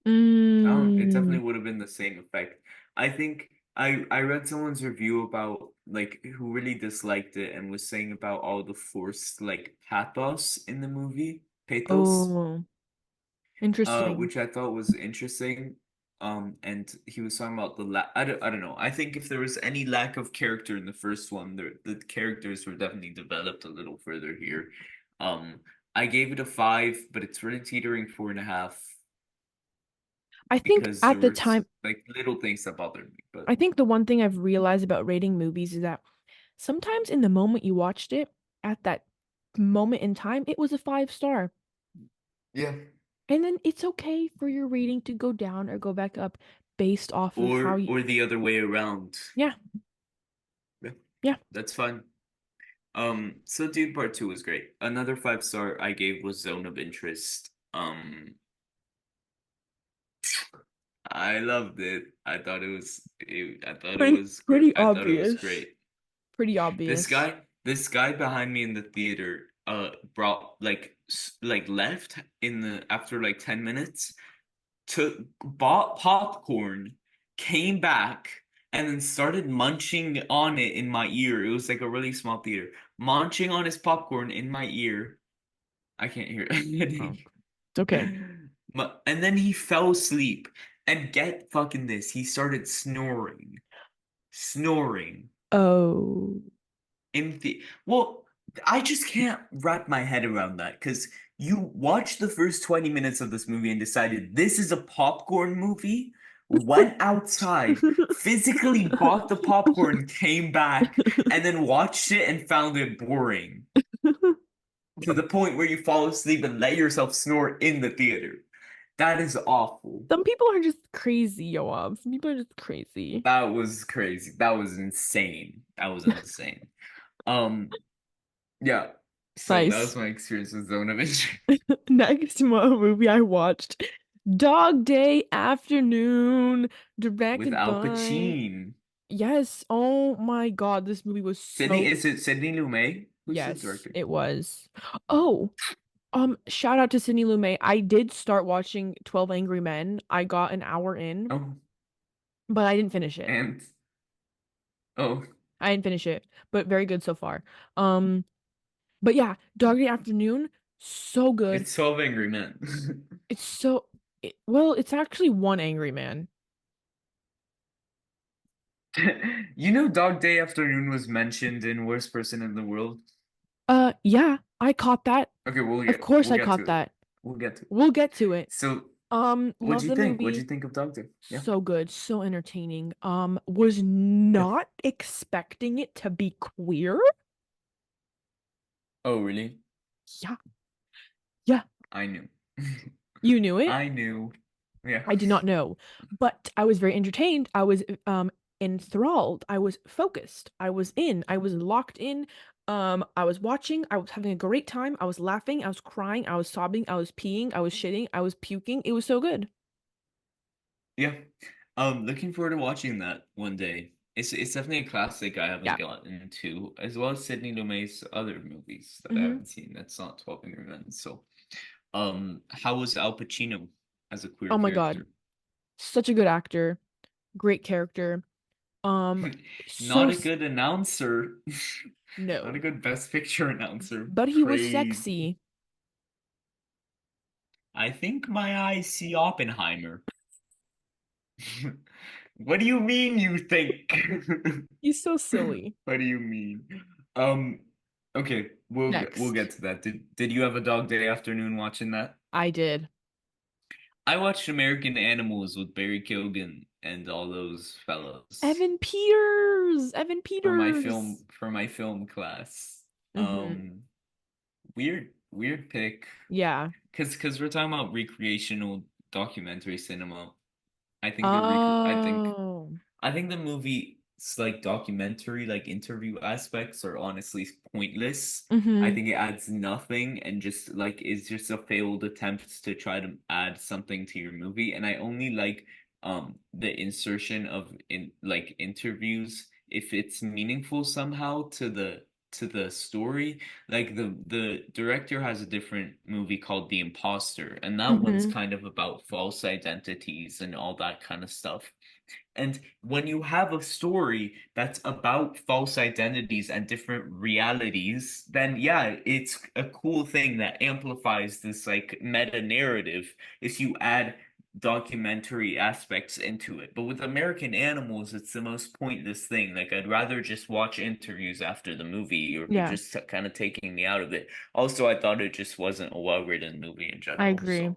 I don't, it Mm. definitely would have been the same effect. I think I read someone's review about like who really disliked it and was saying about all the forced like pathos in the movie, pathos, Oh, interesting. which I thought was interesting. And he was talking about the I don't know. I think if there was any lack of character in the first one, the characters were definitely developed a little further here. Um, I gave it a 5, but it's really teetering 4.5 I think because there at the were time, like little things that bothered me. But I think the one thing I've realized about rating movies is that sometimes in the moment you watched it, at that moment in time, it was a 5 star. yeah, And then it's okay for your rating to go down or go back up based off of how you, or the other way around. yeah, Yeah, yeah. that's fine. So Dune Part 2 was great. Another 5 star I gave was Zone of Interest. I loved it. I thought it was great. Pretty I thought it was obvious. great. Pretty This obvious. guy, this guy behind me in the theater, brought like left in the after like 10 minutes, took bought popcorn, came back, and then started munching on it in my ear. It was like a really small theater. Munching on his popcorn in my ear. I can't hear Oh, anything. it's okay. And then he fell asleep. And get fucking this, he started snoring. Snoring. Oh. Well, I just can't wrap my head around that because you watched the first 20 minutes of this movie and decided this is a popcorn movie, went outside, physically bought the popcorn, came back, and then watched it and found it boring to the point where you fall asleep and let yourself snore in the theater. That is awful. Some people are just crazy, Yoav. Some people are just crazy. That was crazy. That was insane. That was insane. Um, yeah. So that was Nice. my experience with Zone of Interest. Next movie I watched, Dog Day Afternoon, With directed Al by, Pacino. yes. Oh my God, this movie was Sydney, so, is it Sydney Lumet? Who's the yes, director? it was. Oh, shout out to Sidney Lumet. I did start watching 12 Angry Men. I got an hour in, Oh, but I didn't finish it. and oh, I didn't finish it, but very good so far. Um, but yeah, Dog Day Afternoon, so good. it's 12 Angry Men. It's so well, it's actually one Angry Man. You know, Dog Day Afternoon was mentioned in Worst Person in the World. Yeah, I caught that. Okay, Of course we'll I get to caught it. that. We'll get to it. We'll get to it. So, what'd Love you the think? What'd you movie. think of Dog Day? Yeah. So good, so entertaining. Was Yeah. not expecting it to be queer. Oh, really? Yeah, yeah, I knew. you knew it. I knew. Yeah. I did not know, but I was very entertained. I was enthralled. I was focused. I was in. I was locked in. I was watching. I was having a great time. I was laughing. I was crying. I was sobbing. I was peeing. I was shitting. I was puking. It was so good. Yeah. Looking forward to watching that one day. It's definitely a classic I haven't Yeah. gotten into, as well as Sidney Lumet's other movies that I Hmm. haven't seen. That's not 12 Angry Men. So, how was Al Pacino as a queer Oh my God. character? Such a good actor. Great character. Um, so Not a good announcer. Not a no, good Best Picture announcer. but he was Crazy. sexy. I think my eyes see Oppenheimer. What do you mean you think? He's so silly. What do you mean? Um, okay, we'll get Next. to that. Did you have a dog day afternoon watching that? I did. I watched American Animals with Barry Keoghan and all those fellows Evan Peters. Evan Peters. for my film class. Hmm. Weird pick. Yeah. Cause we're talking about recreational documentary cinema. I think the rec I think Oh. I think the movie like documentary, like interview aspects are honestly pointless. I Mhm. think it adds nothing and just like is just a failed attempt to try to add something to your movie. And I only like the insertion of in like interviews if it's meaningful somehow to the story. Like the director has a different movie called The Imposter, and that one's Mhm. kind of about false identities and all that kind of stuff. And when you have a story that's about false identities and different realities, then yeah, it's a cool thing that amplifies this like meta narrative if you add documentary aspects into it. But with American Animals, it's the most pointless thing. Like I'd rather just watch interviews after the movie or Yeah, just kind of taking me out of it. Also, I thought it just wasn't a well-written movie in I general, agree. so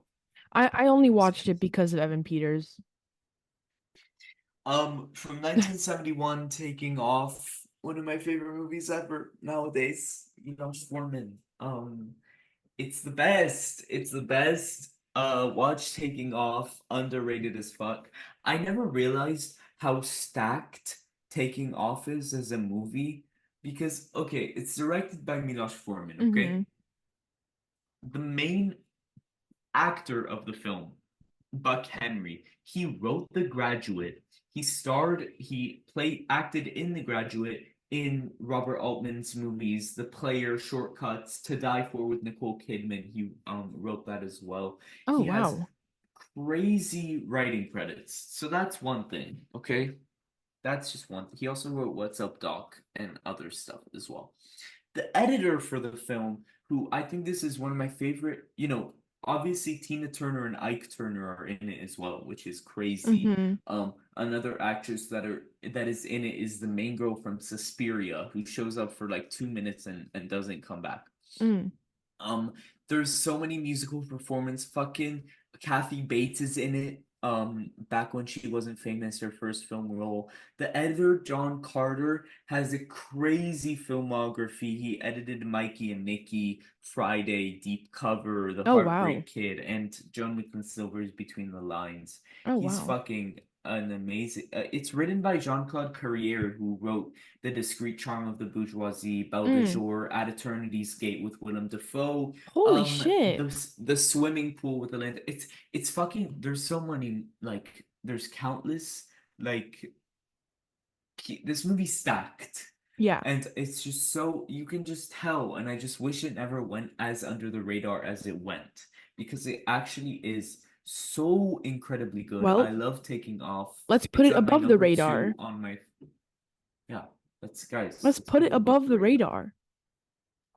I only we'll watched see. it because of Evan Peters. From 1971, taking off one of my favorite movies ever nowadays. Foreman. It's the best. It's the best. Watch Taking Off, underrated as fuck. I never realized how stacked Taking Off is as a movie because okay, it's directed by Milos Forman. Okay, Mhm. the main actor of the film, Buck Henry. He wrote The Graduate. He acted in The Graduate in Robert Altman's movies, The Player, Shortcuts, To Die For with Nicole Kidman. He wrote that as well. Oh, He has wow. crazy writing credits. So that's one thing, okay? That's just one. He also wrote What's Up, Doc, and other stuff as well. The editor for the film, who I think this is one of my favorite, obviously Tina Turner and Ike Turner are in it as well, which is crazy. Mhm. Another actress that is in it is the main girl from Suspiria, who shows up for like 2 minutes and doesn't come back. Mm. Um, there's so many musical performance. Fucking Kathy Bates is in it. Back when she wasn't famous, her first film role. The editor, John Carter, has a crazy filmography. He edited Mikey and Nikki, Friday, Deep Cover, The Oh, wow. Heartbreak Kid, and Joan Nicholas Silver's Between the Lines. Oh, He's wow. fucking an amazing. It's written by Jean-Claude Carrière, who wrote The Discreet Charm of the Bourgeoisie, Belle de Mm. Jour, At Eternity's Gate with Willem Dafoe, Holy shit. the swimming pool with the land. It's fucking. There's so many like. There's countless like. This movie's stacked, Yeah. and it's just so you can just tell. And I just wish it never went as under the radar as it went because it actually is so incredibly good. I Well, love Taking Off. let's put It's it at my above the number two radar. on my yeah. Let's guys, Let's let's put put it it above above the the radar. radar.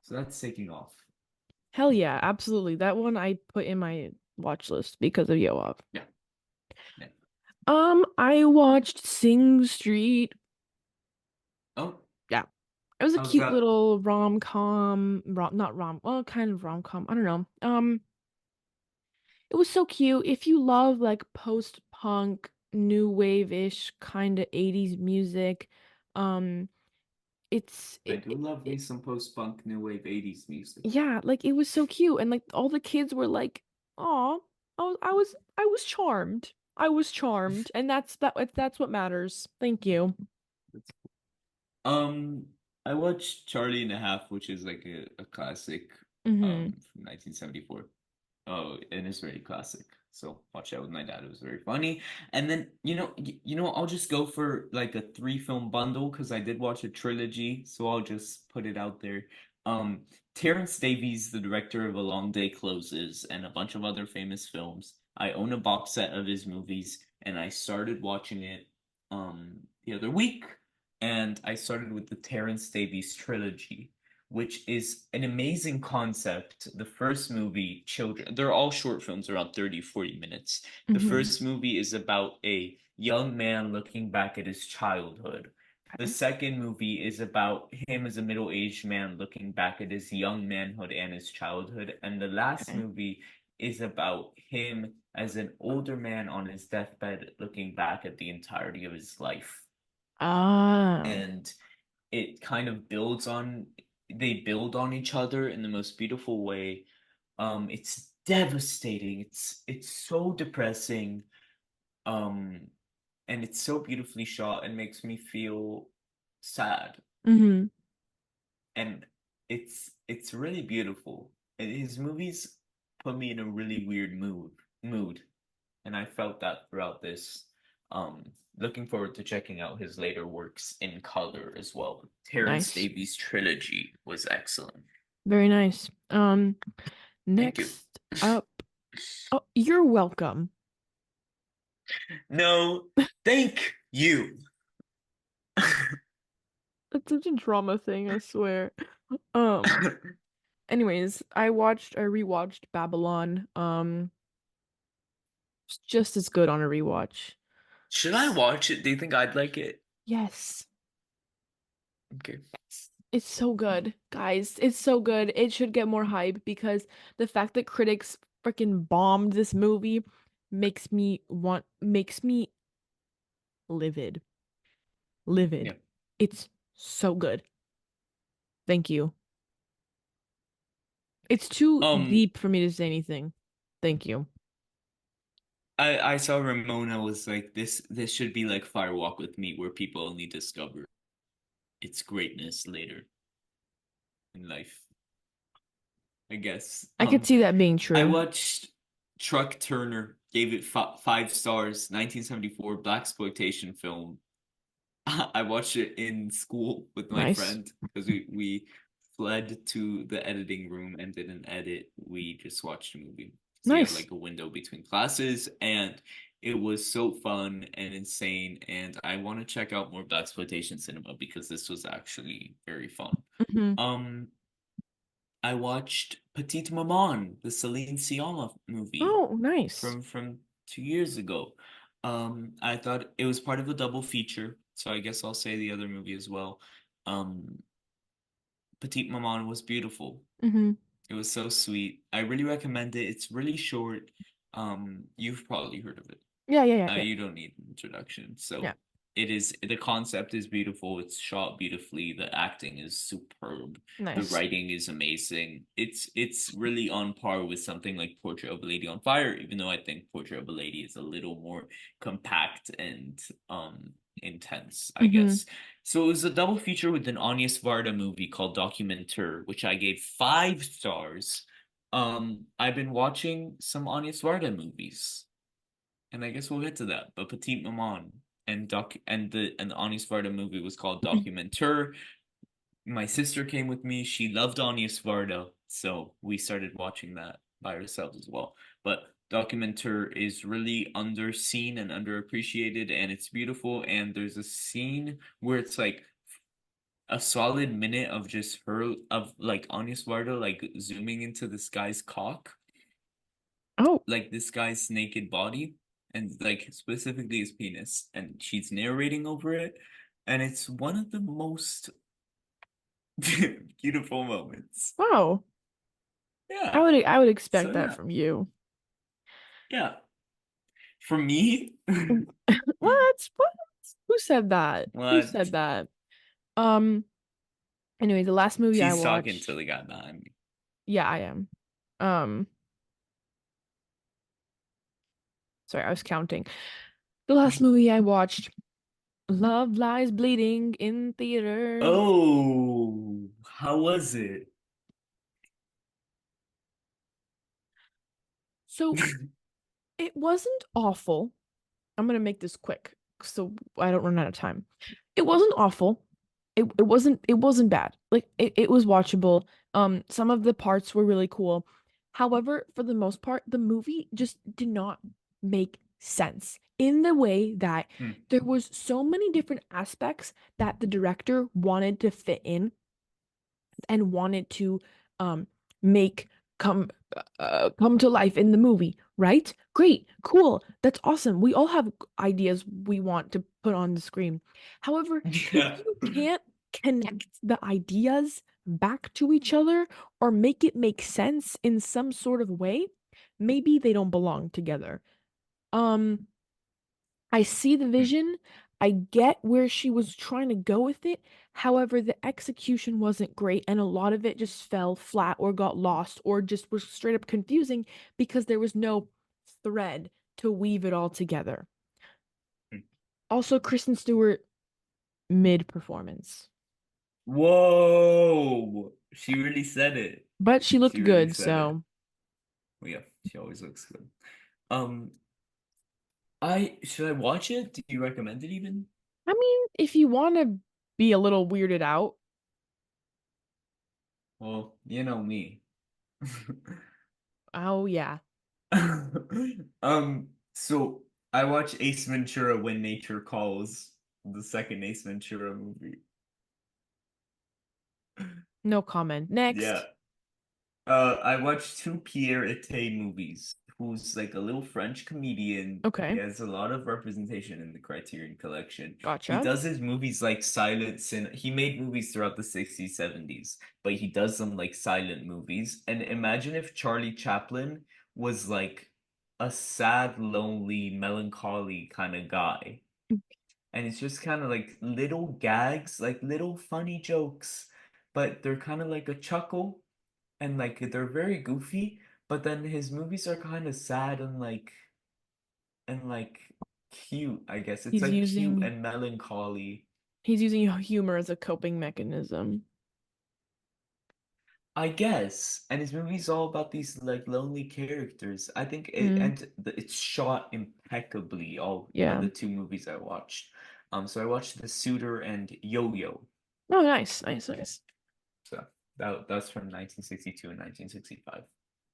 So that's Taking Off. Hell yeah, absolutely. That one I put in my watch list because of Yoav. Yeah. Yeah. I watched Sing Street. Oh, Yeah. It was a how's cute that? little not rom, well, kind of rom-com. I don't know. It was so cute. If you love like post-punk, new wave-ish kind of 80s music, um, it's I do love me some post-punk new wave 80s music. yeah, like it was so cute, and like all the kids were like, "Aw, I was charmed. I was charmed," and that's what matters. Thank you. Um, I watched Charlie and a Half, which is like a classic Mm-hmm. from 1974. Oh, and it's very classic. So watch that with my dad. It was very funny. And then I'll just go for like a three-film bundle because I did watch a trilogy. So I'll just put it out there. Um, Terrence Davies, the director of A Long Day Closes and a bunch of other famous films. I own a box set of his movies, and I started watching it the other week, and I started with the Terrence Davies trilogy, which is an amazing concept. The first movie, Children, they're all short films around 30, 40 minutes. The Mm-hmm. first movie is about a young man looking back at his childhood. The Okay. second movie is about him as a middle-aged man looking back at his young manhood and his childhood. And the last Okay. movie is about him as an older man on his deathbed looking back at the entirety of his life. Ah. And it kind of they build on each other in the most beautiful way. It's devastating. It's so depressing. Um, and it's so beautifully shot and makes me feel sad. Mm-hmm. And it's really beautiful. And his movies put me in a really weird mood. And I felt that throughout this. Looking forward to checking out his later works in color as well. Terrence Nice. Davies' trilogy was excellent. Very nice. Thank you. Next up. Oh, you're welcome. No, thank you. That's such a drama thing, I swear. Um, anyways, I rewatched Babylon. It's just as good on a rewatch. Should I watch it? Do you think I'd like it? Yes. Okay. It's so good, guys. It's so good. It should get more hype because the fact that critics freaking bombed this movie makes me livid. Livid. Yeah. It's so good. Thank you. It's too Um, deep for me to say anything. Thank you. I saw Ramona was like this should be like Fire Walk with Me where people only discover its greatness later in life, I guess. I could see that being I true. watched Truck Turner, gave it 5 stars, 1974 black exploitation film. I watched it in school with my Nice. friend because we fled to the editing room and didn't edit. We just watched a movie because we had Nice. like a window between classes, and it was so fun and insane. And I want to check out more black exploitation cinema because this was actually very fun. Hmm. Um, I watched Petite Maman, the Celine Sciamma movie Oh, nice. from 2 years ago. I thought it was part of a double feature, so I guess I'll say the other movie as well. Um, Petite Maman was beautiful. Hmm. It was so sweet. I really recommend it. It's really short. You've probably heard of it. Yeah, yeah, yeah, yeah. You don't need an introduction. Yeah. So it is the concept is beautiful. It's shot beautifully. The acting is superb. The Nice. writing is amazing. It's really on par with something like Portrait of a Lady on Fire, even though I think Portrait of a Lady is a little more compact and intense, I Hmm. guess. So it was a double feature with an Agnes Varda movie called Documenter, which I gave 5 stars. I've been watching some Agnes Varda movies and I guess we'll get to that. But Petite Maman and the Agnes Varda movie was called Documenter. My sister came with me. She loved Agnes Varda, so we started watching that by ourselves as well. But Documenter is really underseen and underappreciated, and it's beautiful. And there's a scene where it's like a solid minute of just her of like Agnes Varda like zooming into this guy's cock, Oh, like this guy's naked body and like specifically his penis, and she's narrating over it, and it's one of the most beautiful moments. wow. Yeah. I would So expect that yeah. from you. Yeah. For me, What? What? Who said that? Who what? said that? Um, anyway, the last movie I She's talking to watched, the guy behind me. yeah, I am. Um, sorry, I was counting. The last movie I watched, Love Lies Bleeding in theaters. Oh, how was it? So it wasn't awful. I'm gonna make this quick so I don't run out of time. It wasn't awful. It wasn't bad. Like it was watchable. Some of the parts were really cool. However, for the most part, the movie just did not make sense in the way that Hmm. there was so many different aspects that the director wanted to fit in and wanted to make come come to life in the movie, right? Great, cool, that's awesome. We all have ideas we want to put on the screen. However, if Yeah. you can't connect the ideas back to each other or make it make sense in some sort of way, maybe they don't belong together. Um, I see the Hmm. vision. I get where she was trying to go with it. However, the execution wasn't great, and a lot of it just fell flat or got lost or just was straight up confusing because there was no thread to weave it all together. Hmm. Also, Kristen Stewart mid performance, Whoa! She really said it. but she She looked really good, said it. so Well, yeah, she always looks good. Um, I should I watch it? Do you recommend it even? I mean, if you want to be a little weirded out, Well, you know me. oh yeah, So I watched Ace Ventura: When Nature Calls, the second Ace Ventura movie. no comment. Yeah. Next. I watched two Pierre Ete movies, who's like a little French comedian. He Okay, has a lot of representation in the Criterion Collection. He gotcha. does his movies like silent sin. He made movies throughout the 60s, 70s, but he does them like silent movies. And imagine if Charlie Chaplin was like a sad, lonely, melancholy kind of guy. And it's just kind of like little gags, like little funny jokes, but they're kind of like a chuckle and like they're very goofy, but then his movies are kind of sad and like cute, I guess. It's He's like cute using and melancholy. he's using humor as a coping mechanism. I guess. And his movie's all about these like lonely characters. I think Mm, it's shot impeccably, all yeah. the two movies I watched. So I watched The Suitor and Yo-Yo. Oh, nice, nice, nice. So that's from 1962 and 1965.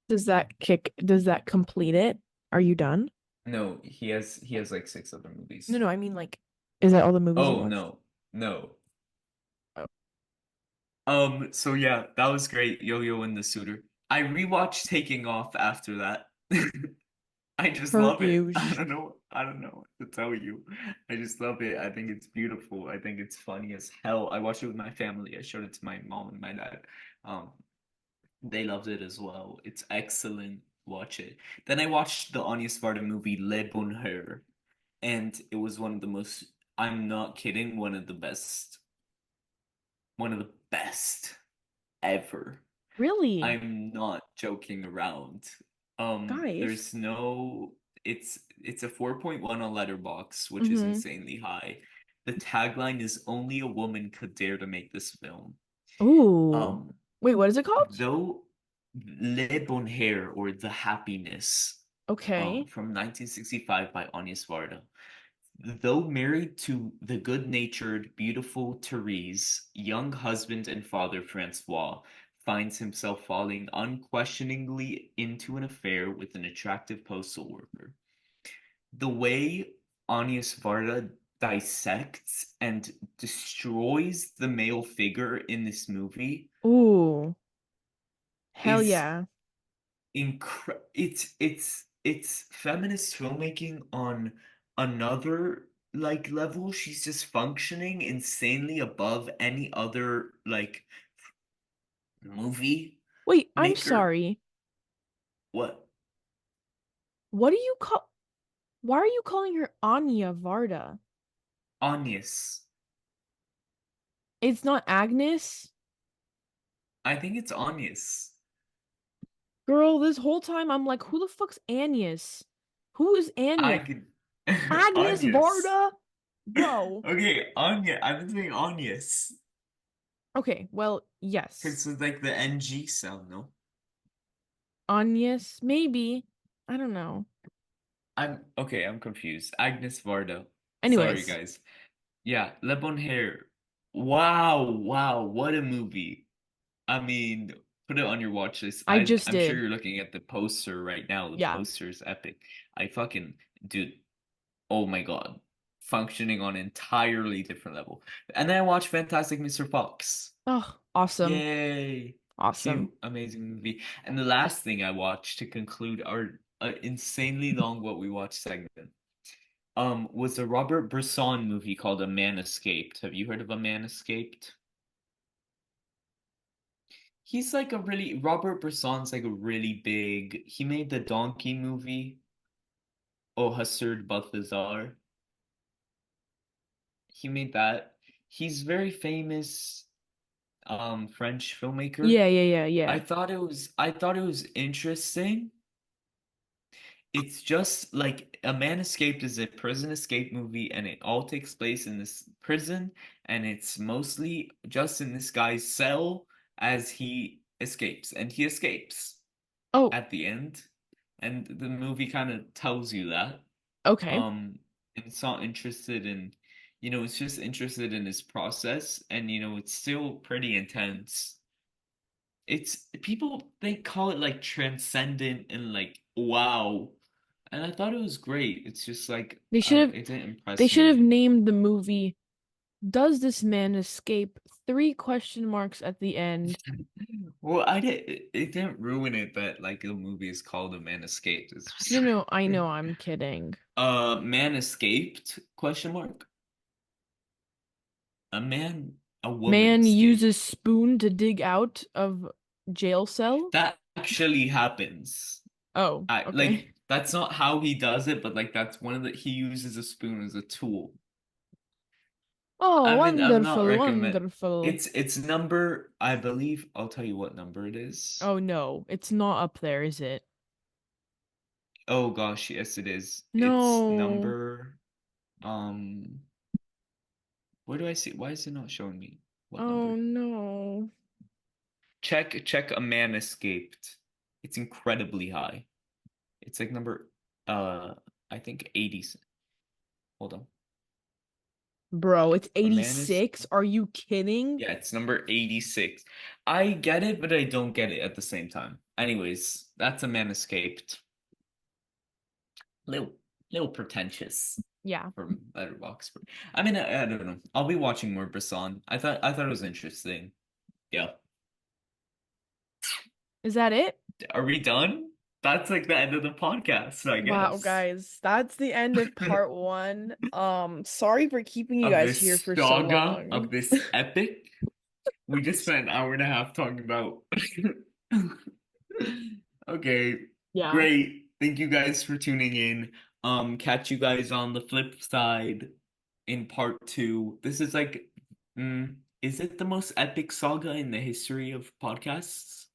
Does that complete it? Are you done? No, he has like six other No, movies. no, I mean like, is that all the movies you Oh watched? no, no. Oh, So yeah, that was great. Yo-Yo and the Suitor. I rewatched Taking Off after that. I just per love it. usual. I don't know what to tell you. I just love it. I think it's beautiful. I think it's funny as hell. I watched it with my family. I showed it to my mom and my dad. Um, they loved it as well. It's excellent. Watch it. Then I watched the Anya Sparta movie Le Bonheur, and it was one of the most, I'm not kidding, one of the best ever. Really? I'm not joking around. Guys. There's no, it's a 4.1 on Letterboxd, which is Mm-hmm. insanely high. The tagline is only a woman could dare to make this film. Ooh. Um, Wait, what is it called? though Le Bonheur or The Happiness, Okay. from 1965 by Anya Svarda. Though married to the good-natured, beautiful Therese, young husband and father Francois finds himself falling unquestioningly into an affair with an attractive postal worker. The way Agnes Varda dissects and destroys the male figure in this movie Ooh. Hell is yeah. it's feminist filmmaking on another like level. She's just functioning insanely above any other like movie Wait, I'm maker. sorry. What? What do you call Why are you calling her Anya Varda? Agnes. It's not Agnes? I think it's Agnes. Girl, this whole time I'm like, who the fuck's Agnes? Who is I Anya? could Agnes Agnes. Varda? Bro. Okay, Anya. I've been saying Agnes. Okay, well, Because yes. it's like the NG sound, no? Agnes, maybe. I don't know. I'm okay, I'm confused. Agnes Varda. Sorry, Anyways, guys. Yeah, Le Bon Hair. Wow, wow, what a movie. I mean, put it on your watch list. I just I'm sure did. you're looking at the poster right now. The Yeah. poster is epic. I fucking dude, oh my God. Functioning on an entirely different level. And then I watched Fantastic Mr. Fox. Oh, awesome. Yay. Awesome. Cute, amazing movie. And the last thing I watched to conclude our insanely long what we watched segment was a Robert Bresson movie called A Man Escaped. Have you heard of A Man Escaped? He's like a really Robert Bresson's like a really big. He made the Donkey movie, Oh Hussard Balthazar. He made that. He's very famous French filmmaker. Yeah, yeah, yeah, yeah. I thought it was interesting. it's just like A Man Escaped is a prison escape movie, and it all takes place in this prison, and it's mostly just in this guy's cell as he escapes, and he escapes Oh, at the end, and the movie kind of tells you that. okay. Um, and it's not interested in, it's just interested in his process, and it's still pretty intense. It's people they call it like transcendent and like wow, and I thought it was great. It's just like They should have it didn't they impress should have me. named the movie "Does This Man Escape?" Three question marks at the end. Well, I did it didn't ruin it that like the movie is called A Man Escaped. It's No, just no, I know I'm kidding. Man escaped question mark a man a woman Man uses escaped. spoon to dig out of jail cell? That actually happens. Oh, I okay. like that's not how he does it, but like that's one of the he uses a spoon as a tool. Oh, I'm not wonderful, recommend wonderful. it's number I believe I'll tell you what number it is. Oh no, it's not up there, is it? Oh gosh, yes it is. It's No. number um where do I see why is it not showing me what Oh number? no. Check A Man Escaped. It's incredibly high. It's like number uh I think 80. Hold on. Bro, it's A Man is 86. Are you kidding? Yeah, it's number 86. I get it, but I don't get it at the same time. Anyways, that's A Man Escaped. Little little pretentious Yeah. from Letterboxd. I mean, I don't know. I'll be watching more Brisson. I thought it was interesting. Yeah. Is that it? Are we done? That's like the end of the podcast, I Wow, guess. guys, that's the end of part one. Sorry for keeping you Of guys this here for so saga, of long. this epic. We just spent an hour and a half talking about. Okay, Yeah. great. Thank you guys for tuning in. Catch you guys on the flip side in part two. This is like, is it the most epic saga in the history of podcasts?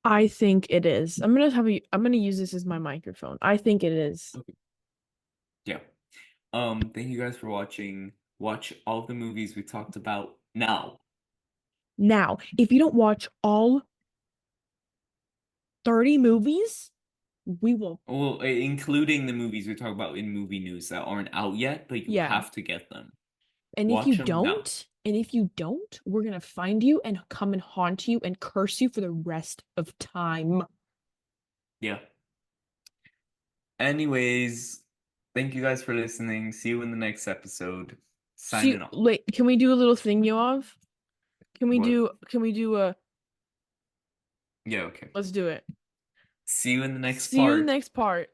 I think it is. I'm gonna use this as my microphone. I think it is. Okay. Yeah. Thank you guys for watching. Watch all of the movies we talked about now. Now, if you don't watch all 30 movies, we will, Well, including the movies we talk about in movie news that aren't out yet, but you yeah. have to get them. And if you Watch them now. don't, we're gonna find you and come and haunt you and curse you for the rest of time. Yeah. Anyways, thank you guys for listening. See you in the next episode. See, Signing off. wait, can we do a little thing, Yoav? What? Can we do a, Yeah, okay. let's do it. See you in the next See you in the part. next part.